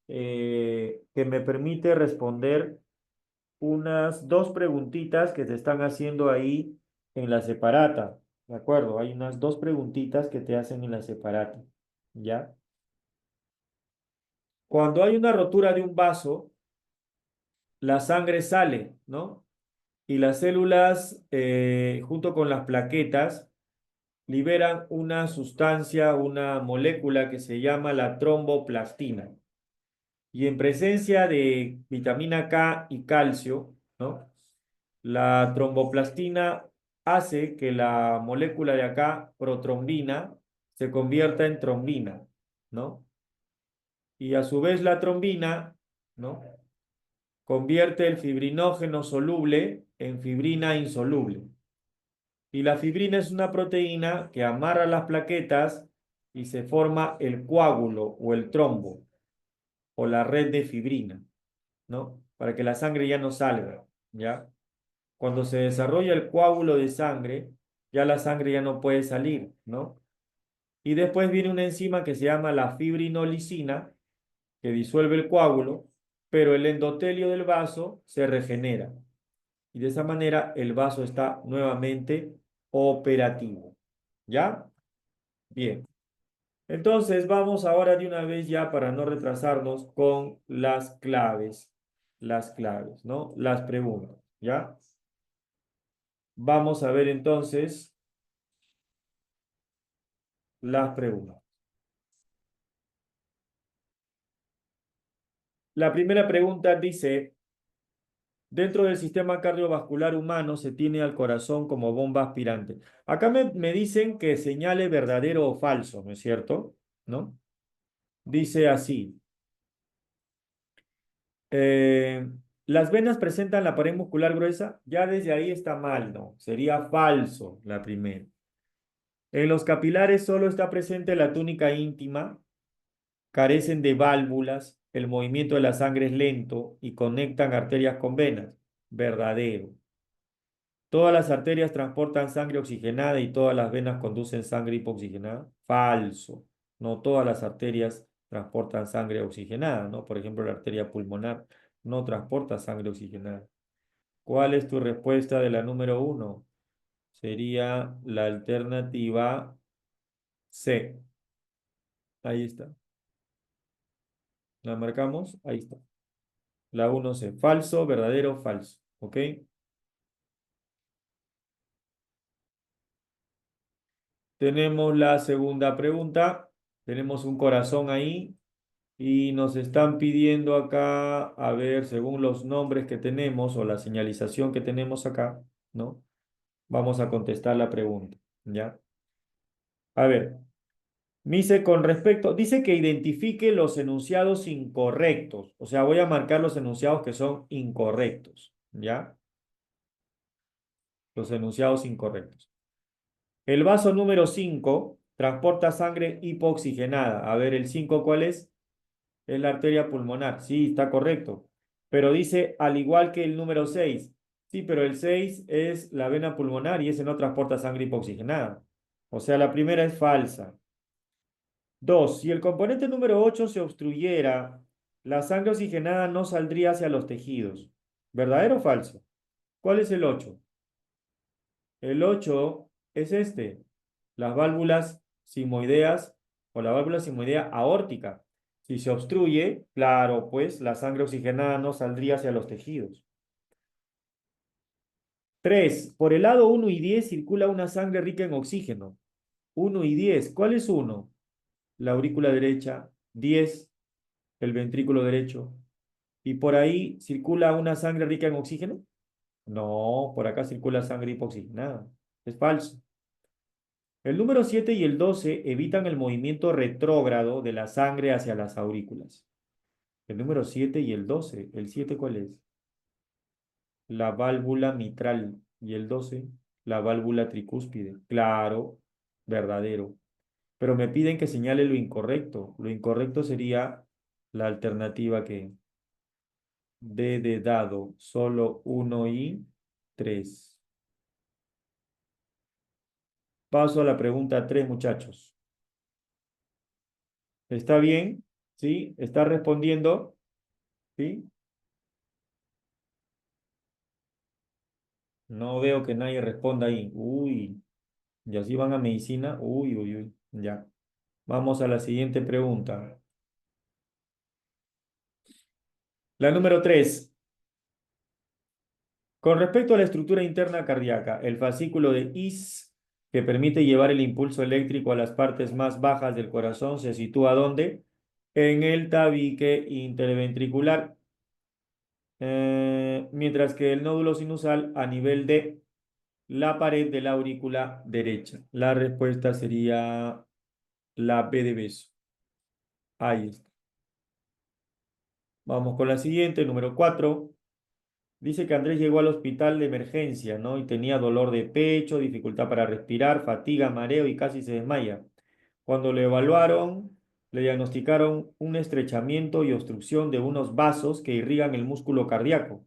Que me permite responder unas dos preguntitas que te están haciendo ahí en la separata, ¿de acuerdo? Hay unas dos preguntitas que te hacen en la separata, ¿ya? Cuando hay una rotura de un vaso, la sangre sale, ¿no? Y las células, junto con las plaquetas, liberan una sustancia, una molécula que se llama la tromboplastina. Y en presencia de vitamina K y calcio, ¿no? La tromboplastina hace que la molécula de acá, protrombina, se convierta en trombina, ¿no? Y a su vez la trombina, ¿no? Convierte el fibrinógeno soluble en fibrina insoluble. Y la fibrina es una proteína que amarra las plaquetas y se forma el coágulo o el trombo o la red de fibrina, ¿no? Para que la sangre ya no salga, ¿ya? Cuando se desarrolla el coágulo de sangre, ya la sangre ya no puede salir, ¿no? Y después viene una enzima que se llama la fibrinolicina, que disuelve el coágulo, pero el endotelio del vaso se regenera. Y de esa manera el vaso está nuevamente operativo. ¿Ya? Bien. Entonces vamos ahora de una vez ya para no retrasarnos con las claves, ¿no? Las preguntas, ¿ya? Vamos a ver entonces las preguntas. La primera pregunta dice, dentro del sistema cardiovascular humano se tiene al corazón como bomba aspirante. Acá me dicen que señale verdadero o falso, ¿no es cierto? ¿No? Dice así, eh, las venas presentan la pared muscular gruesa, ya desde ahí está mal, ¿no? Sería falso la primera. En los capilares solo está presente la túnica íntima, carecen de válvulas, el movimiento de la sangre es lento y conectan arterias con venas. Verdadero. Todas las arterias transportan sangre oxigenada y todas las venas conducen sangre hipoxigenada. Falso. No todas las arterias transportan sangre oxigenada, ¿no? Por ejemplo, la arteria pulmonar no transporta sangre oxigenada. ¿Cuál es tu respuesta de la número uno? Sería la alternativa C. Ahí está. ¿La marcamos? Ahí está. La 1C. Falso, verdadero, falso. ¿Ok? Tenemos la segunda pregunta. Tenemos un corazón ahí y nos están pidiendo acá, a ver, según los nombres que tenemos o la señalización que tenemos acá, ¿no? Vamos a contestar la pregunta, ¿ya? A ver, dice que identifique los enunciados incorrectos. O sea, voy a marcar los enunciados que son incorrectos, ¿ya? Los enunciados incorrectos. El vaso número 5 transporta sangre hipooxigenada. A ver, ¿el 5 cuál es? Es la arteria pulmonar. Sí, está correcto. Pero dice, al igual que el número 6. Sí, pero el 6 es la vena pulmonar y ese no transporta sangre hipooxigenada. O sea, la primera es falsa. 2. Si el componente número 8 se obstruyera, la sangre oxigenada no saldría hacia los tejidos. ¿Verdadero o falso? ¿Cuál es el 8? El 8 es este, las válvulas sigmoideas o la válvula sigmoidea aórtica. Si se obstruye, claro, pues la sangre oxigenada no saldría hacia los tejidos. 3. Por el lado 1 y 10 circula una sangre rica en oxígeno. 1 y 10. ¿Cuál es 1? La aurícula derecha. 10, el ventrículo derecho. ¿Y por ahí circula una sangre rica en oxígeno? No, por acá circula sangre hipoxigenada. Es falso. El número 7 y el 12 evitan el movimiento retrógrado de la sangre hacia las aurículas. El número 7 y el 12. ¿El 7 cuál es? La válvula mitral. ¿Y el 12? La válvula tricúspide. Claro, verdadero. Pero me piden que señale lo incorrecto. Lo incorrecto sería la alternativa que D de dado, solo 1 y 3. Paso a la pregunta 3, muchachos. ¿Está bien? ¿Sí? ¿Está respondiendo? ¿Sí? No veo que nadie responda ahí. Uy, y así van a medicina. Uy, uy, uy. Ya. Vamos a la siguiente pregunta. La número 3. Con respecto a la estructura interna cardíaca, el fascículo de His, que permite llevar el impulso eléctrico a las partes más bajas del corazón, se sitúa ¿dónde? En el tabique interventricular. Mientras que el nódulo sinusal a nivel de la pared de la aurícula derecha. La respuesta sería la B de beso. Ahí está. Vamos con la siguiente, número 4. Dice que Andrés llegó al hospital de emergencia, ¿no? Y tenía dolor de pecho, dificultad para respirar, fatiga, mareo y casi se desmaya. Cuando lo evaluaron, le diagnosticaron un estrechamiento y obstrucción de unos vasos que irrigan el músculo cardíaco.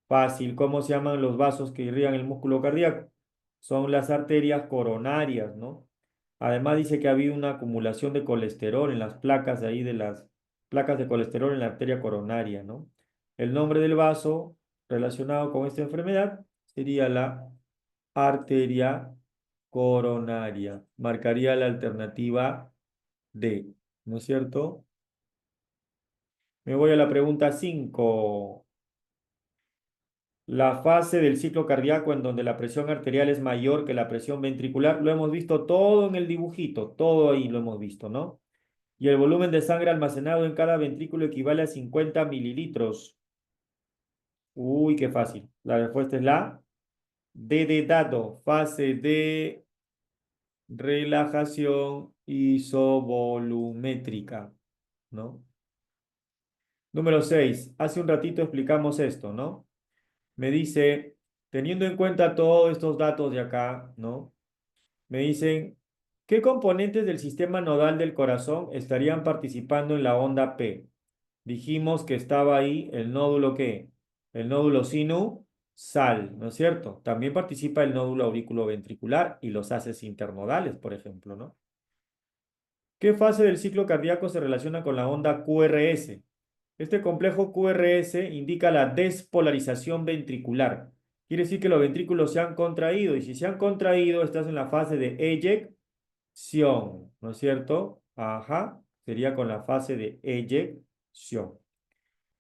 Fácil, ¿cómo se llaman los vasos que irrigan el músculo cardíaco? Son las arterias coronarias, ¿no? Además dice que ha habido una acumulación de colesterol en las placas de ahí de las placas de colesterol en la arteria coronaria, ¿no? El nombre del vaso relacionado con esta enfermedad sería la arteria coronaria. Marcaría la alternativa D, ¿no es cierto? Me voy a la pregunta 5. La fase del ciclo cardíaco en donde la presión arterial es mayor que la presión ventricular, lo hemos visto todo en el dibujito, todo ahí lo hemos visto, ¿no? Y el volumen de sangre almacenado en cada ventrículo equivale a 50 mililitros. Uy, qué fácil. La respuesta es la D de dado, fase de relajación isovolumétrica, ¿no? Número 6. Hace un ratito explicamos esto, ¿no? Me dice, teniendo en cuenta todos estos datos de acá, ¿no? Me dicen, ¿qué componentes del sistema nodal del corazón estarían participando en la onda P? Dijimos que estaba ahí el nódulo ¿qué? El nódulo sinusal, ¿no es cierto? También participa el nódulo auriculoventricular y los haces internodales, por ejemplo, ¿no? ¿Qué fase del ciclo cardíaco se relaciona con la onda QRS? Este complejo QRS indica la despolarización ventricular. Quiere decir que los ventrículos se han contraído y si se han contraído, estás en la fase de eyección, ¿no es cierto? Ajá, sería con la fase de eyección.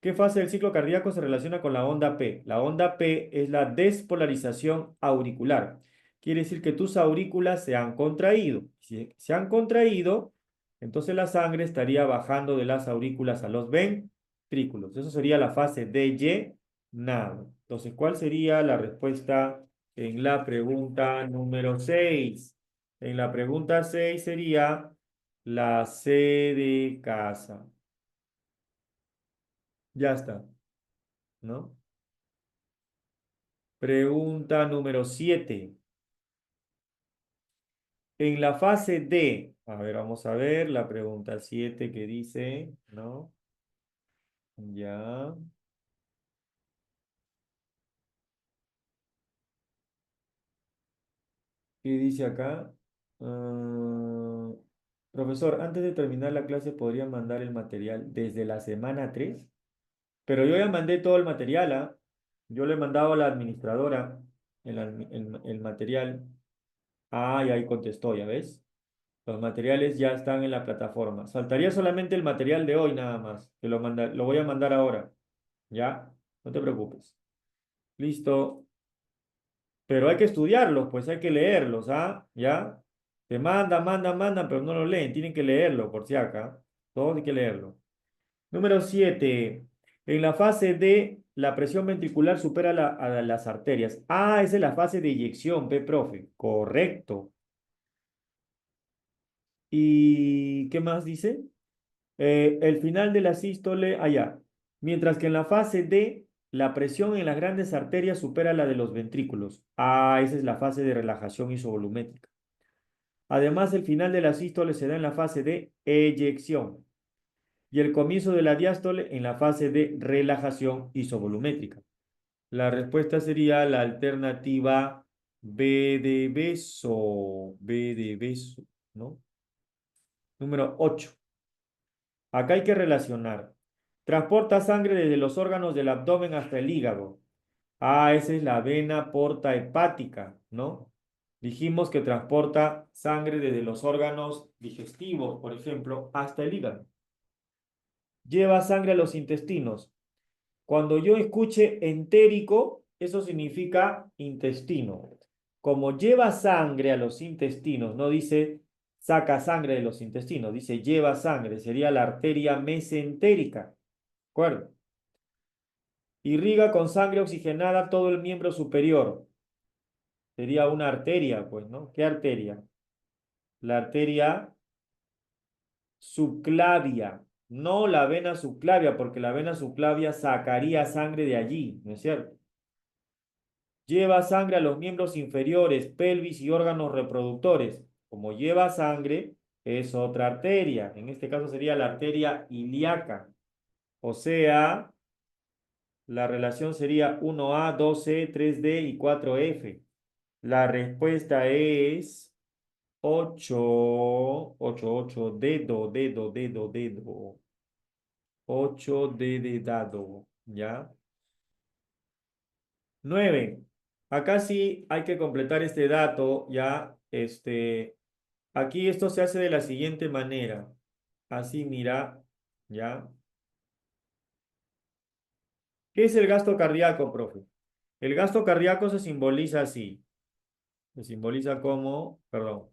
¿Qué fase del ciclo cardíaco se relaciona con la onda P? La onda P es la despolarización auricular. Quiere decir que tus aurículas se han contraído. Si se han contraído, entonces la sangre estaría bajando de las aurículas a los ventrículos. Eso sería la fase de llenado. Entonces, ¿cuál sería la respuesta en la pregunta número 6? En la pregunta 6 sería la C de casa. Ya está, ¿no? Pregunta número 7. En la fase D, a ver, vamos a ver la pregunta 7 que dice, ¿no? Ya. ¿Qué dice acá? Ah, profesor, antes de terminar la clase, ¿podría mandar el material desde la semana 3? Pero yo ya mandé todo el material, ¿ah? Yo le he mandado a la administradora el material. Ah, y ahí contestó, ¿ya ves? Los materiales ya están en la plataforma. Faltaría solamente el material de hoy nada más, que lo voy a mandar ahora. ¿Ya? No te preocupes. Listo. Pero hay que estudiarlos, pues hay que leerlos, ¿ah? ¿Ya? Te mandan, pero no lo leen. Tienen que leerlo, por si acá. Todos hay que leerlo. Número 7. En la fase D, la presión ventricular supera a las arterias. Ah, esa es la fase de eyección, profe. Correcto. ¿Y qué más dice? El final de la sístole allá. Mientras que en la fase D, la presión en las grandes arterias supera la de los ventrículos. Ah, esa es la fase de relajación isovolumétrica. Además, el final de la sístole se da en la fase de eyección y el comienzo de la diástole en la fase de relajación isovolumétrica. La respuesta sería la alternativa B de beso, B de beso, ¿no? Número 8. Acá hay que relacionar. Transporta sangre desde los órganos del abdomen hasta el hígado. Ah, esa es la vena porta hepática, ¿no? Dijimos que transporta sangre desde los órganos digestivos, por ejemplo, hasta el hígado. Lleva sangre a los intestinos. Cuando yo escuche entérico, eso significa intestino. Como lleva sangre a los intestinos, no dice saca sangre de los intestinos, dice lleva sangre, sería la arteria mesentérica. ¿De acuerdo? Irriga con sangre oxigenada todo el miembro superior. Sería una arteria, pues, ¿no? ¿Qué arteria? La arteria subclavia, no la vena subclavia, porque la vena subclavia sacaría sangre de allí, ¿no es cierto? Lleva sangre a los miembros inferiores, pelvis y órganos reproductores. Como lleva sangre, es otra arteria. En este caso sería la arteria ilíaca. O sea, la relación sería 1A, 2C, 3D y 4F. La respuesta es 8, dedo. 8D de dado, ¿ya? 9. Acá sí hay que completar este dato, ¿ya? Aquí esto se hace de la siguiente manera. Así, mira, ¿ya? ¿Qué es el gasto cardíaco, profe? El gasto cardíaco se simboliza así. Se simboliza como, perdón,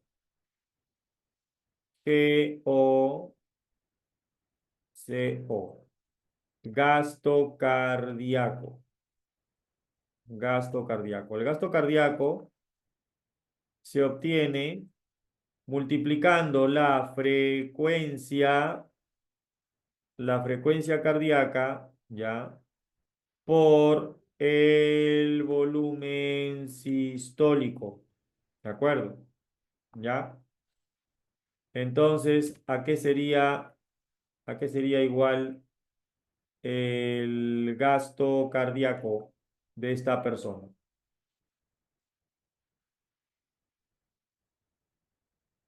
G-O-C-O. Gasto cardíaco. Gasto cardíaco. El gasto cardíaco se obtiene multiplicando la frecuencia cardíaca, ¿ya? Por el volumen sistólico, ¿de acuerdo? ¿Ya? Entonces, ¿a qué sería igual el gasto cardíaco de esta persona?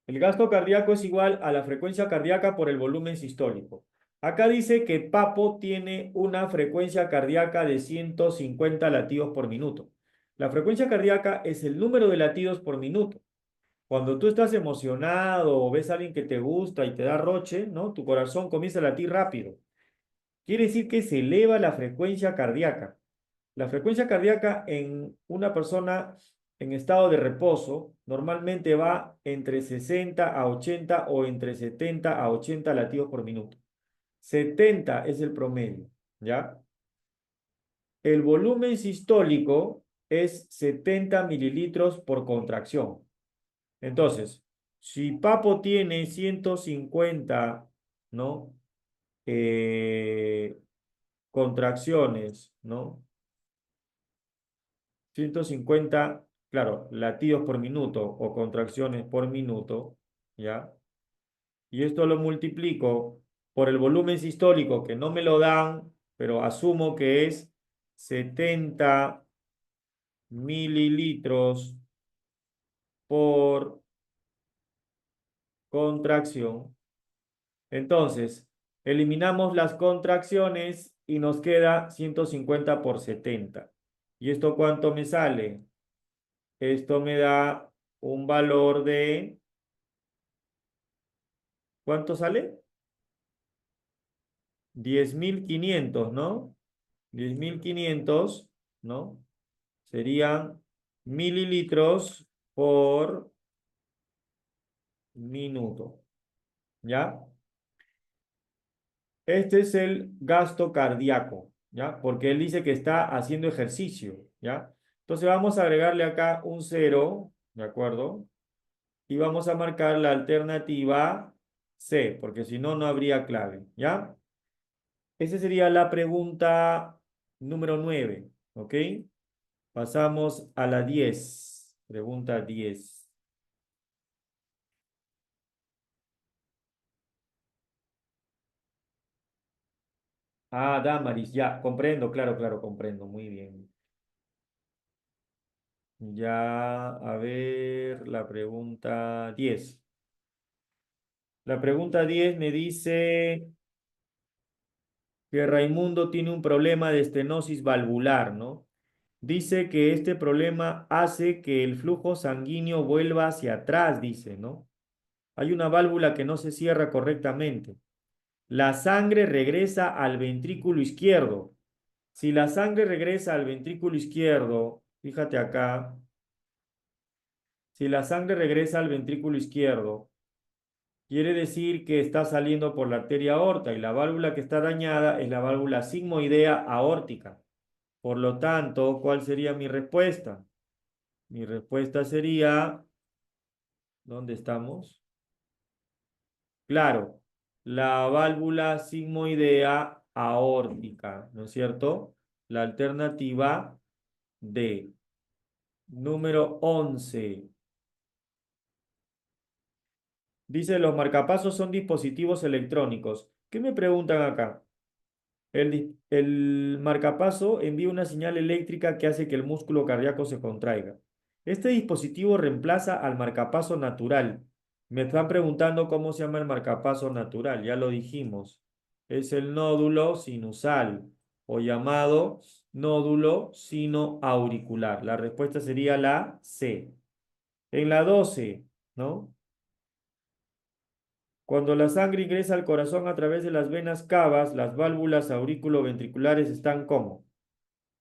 El gasto cardíaco es igual a la frecuencia cardíaca por el volumen sistólico. Acá dice que Papo tiene una frecuencia cardíaca de 150 latidos por minuto. La frecuencia cardíaca es el número de latidos por minuto. Cuando tú estás emocionado o ves a alguien que te gusta y te da roche, ¿no? Tu corazón comienza a latir rápido. Quiere decir que se eleva la frecuencia cardíaca. La frecuencia cardíaca en una persona en estado de reposo normalmente va entre 60 a 80 o entre 70 a 80 latidos por minuto. 70 es el promedio, ¿ya? El volumen sistólico es 70 mililitros por contracción. Entonces, si Papo tiene 150, ¿no? Eh, contracciones, ¿no? 150, claro, latidos por minuto o contracciones por minuto, ¿ya? Y esto lo multiplico por el volumen sistólico, que no me lo dan, pero asumo que es 70 mililitros por contracción. Entonces, eliminamos las contracciones y nos queda 150 por 70. ¿Y esto cuánto me sale? Esto me da un valor de... ¿Cuánto sale? 10.500, ¿no? 10.500, ¿no? Serían mililitros por minuto, ¿ya? Este es el gasto cardíaco, ¿ya? Porque él dice que está haciendo ejercicio, ¿ya? Entonces vamos a agregarle acá un cero, ¿de acuerdo? Y vamos a marcar la alternativa C, porque si no, no habría clave, ¿ya? Esa sería la pregunta número 9, ¿ok? Pasamos a la 10, pregunta 10. Ah, Damaris, ya, comprendo, claro, claro, comprendo, muy bien. Ya, a ver, la pregunta 10. La pregunta 10 me dice que Raimundo tiene un problema de estenosis valvular, ¿no? Dice que este problema hace que el flujo sanguíneo vuelva hacia atrás, dice, ¿no? Hay una válvula que no se cierra correctamente. La sangre regresa al ventrículo izquierdo. Si la sangre regresa al ventrículo izquierdo, fíjate acá, si la sangre regresa al ventrículo izquierdo, quiere decir que está saliendo por la arteria aorta y la válvula que está dañada es la válvula sigmoidea aórtica. Por lo tanto, ¿cuál sería mi respuesta? Mi respuesta sería, ¿dónde estamos? Claro, la válvula sigmoidea aórtica, ¿no es cierto? La alternativa D. Número 11. Dice, los marcapasos son dispositivos electrónicos. ¿Qué me preguntan acá? El marcapaso envía una señal eléctrica que hace que el músculo cardíaco se contraiga. Este dispositivo reemplaza al marcapaso natural. Me están preguntando cómo se llama el marcapaso natural. Ya lo dijimos. Es el nódulo sinusal o llamado nódulo sinoauricular. La respuesta sería la C. En la 12, ¿no? Cuando la sangre ingresa al corazón a través de las venas cavas, las válvulas auriculoventriculares están como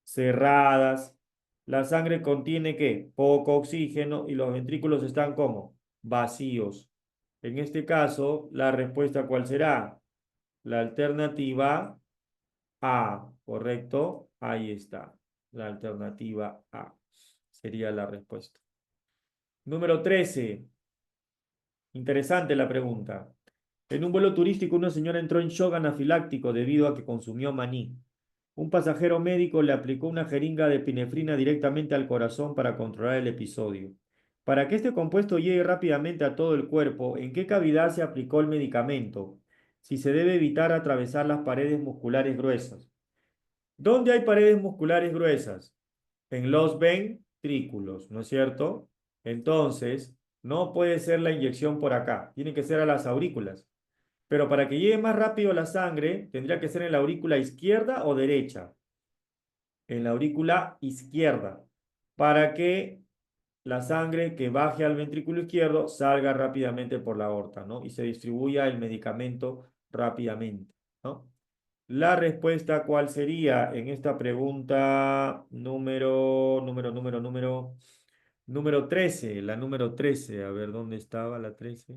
cerradas. La sangre contiene ¿qué? Poco oxígeno y los ventrículos están como vacíos. En este caso, la respuesta ¿cuál será? La alternativa A, ¿correcto? Ahí está. La alternativa A sería la respuesta. Número 13. Interesante la pregunta. En un vuelo turístico, una señora entró en shock anafiláctico debido a que consumió maní. Un pasajero médico le aplicó una jeringa de epinefrina directamente al corazón para controlar el episodio. Para que este compuesto llegue rápidamente a todo el cuerpo, ¿en qué cavidad se aplicó el medicamento? Si se debe evitar atravesar las paredes musculares gruesas. ¿Dónde hay paredes musculares gruesas? En los ventrículos, ¿no es cierto? Entonces, no puede ser la inyección por acá, tiene que ser a las aurículas. Pero para que llegue más rápido la sangre, tendría que ser en la aurícula izquierda o derecha. En la aurícula izquierda. Para que la sangre que baje al ventrículo izquierdo salga rápidamente por la aorta, ¿no? Y se distribuya el medicamento rápidamente, ¿no? La respuesta, ¿cuál sería en esta pregunta número 13? La número 13, a ver, ¿dónde estaba la 13?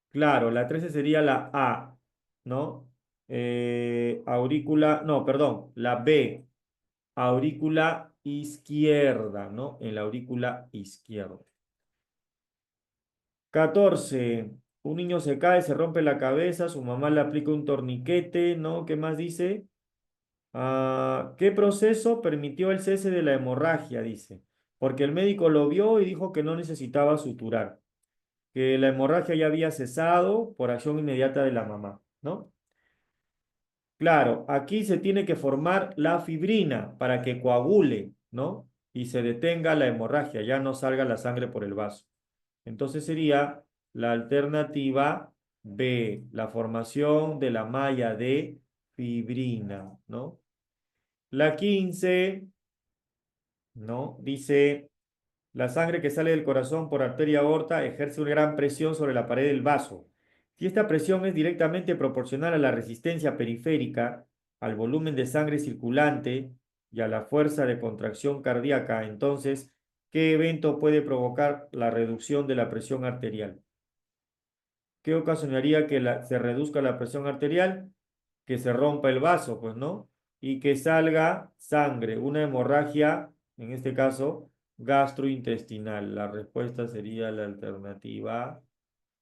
Claro, la 13 sería la A, ¿no? Aurícula, no, perdón, la B, aurícula izquierda, ¿no? En la aurícula izquierda. 14. Un niño se cae, se rompe la cabeza, su mamá le aplica un torniquete, ¿no? ¿Qué más dice? ¿Qué proceso permitió el cese de la hemorragia? Dice. Porque el médico lo vio y dijo que no necesitaba suturar, que la hemorragia ya había cesado por acción inmediata de la mamá, ¿no? Claro, aquí se tiene que formar la fibrina para que coagule, ¿no? Y se detenga la hemorragia, ya no salga la sangre por el vaso. Entonces sería la alternativa B, la formación de la malla de fibrina, ¿no? La 15, ¿no? Dice, la sangre que sale del corazón por arteria aorta ejerce una gran presión sobre la pared del vaso. Si esta presión es directamente proporcional a la resistencia periférica, al volumen de sangre circulante y a la fuerza de contracción cardíaca, entonces, ¿qué evento puede provocar la reducción de la presión arterial? ¿Qué ocasionaría que se reduzca la presión arterial? Que se rompa el vaso, pues, ¿no? Y que salga sangre, una hemorragia, en este caso, gastrointestinal. La respuesta sería la alternativa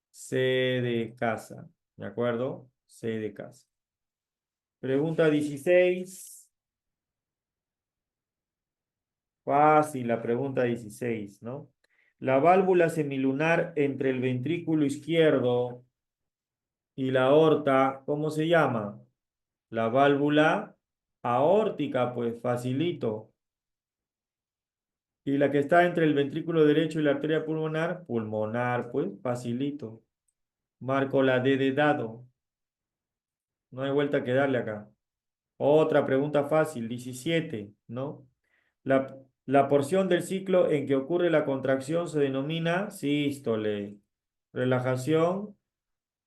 C de casa, ¿de acuerdo? C de casa. Pregunta 16. Fácil, la pregunta 16, ¿no? La válvula semilunar entre el ventrículo izquierdo y la aorta, ¿cómo se llama? La válvula aórtica, pues facilito. Y la que está entre el ventrículo derecho y la arteria pulmonar, pulmonar, pues facilito. Marco la D de dado. No hay vuelta que darle acá. Otra pregunta fácil, 17, ¿no? La porción del ciclo en que ocurre la contracción se denomina sístole. Relajación,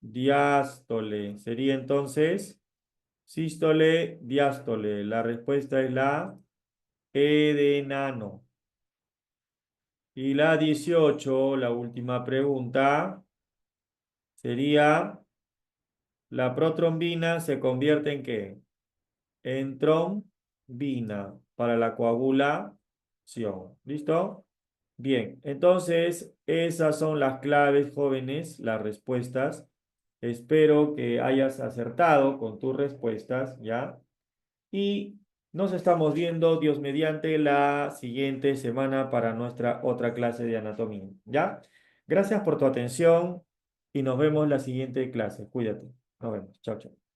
diástole. Sería entonces sístole, diástole. La respuesta es la E de enano. Y la 18, la última pregunta, sería, ¿la protrombina se convierte en qué? En trombina para la coagulación. ¿Listo? Bien, entonces esas son las claves, jóvenes, las respuestas. Espero que hayas acertado con tus respuestas, ¿ya? Y nos estamos viendo, Dios mediante, la siguiente semana para nuestra otra clase de anatomía, ¿ya? Gracias por tu atención y nos vemos la siguiente clase. Cuídate. Nos vemos. Chao, chao.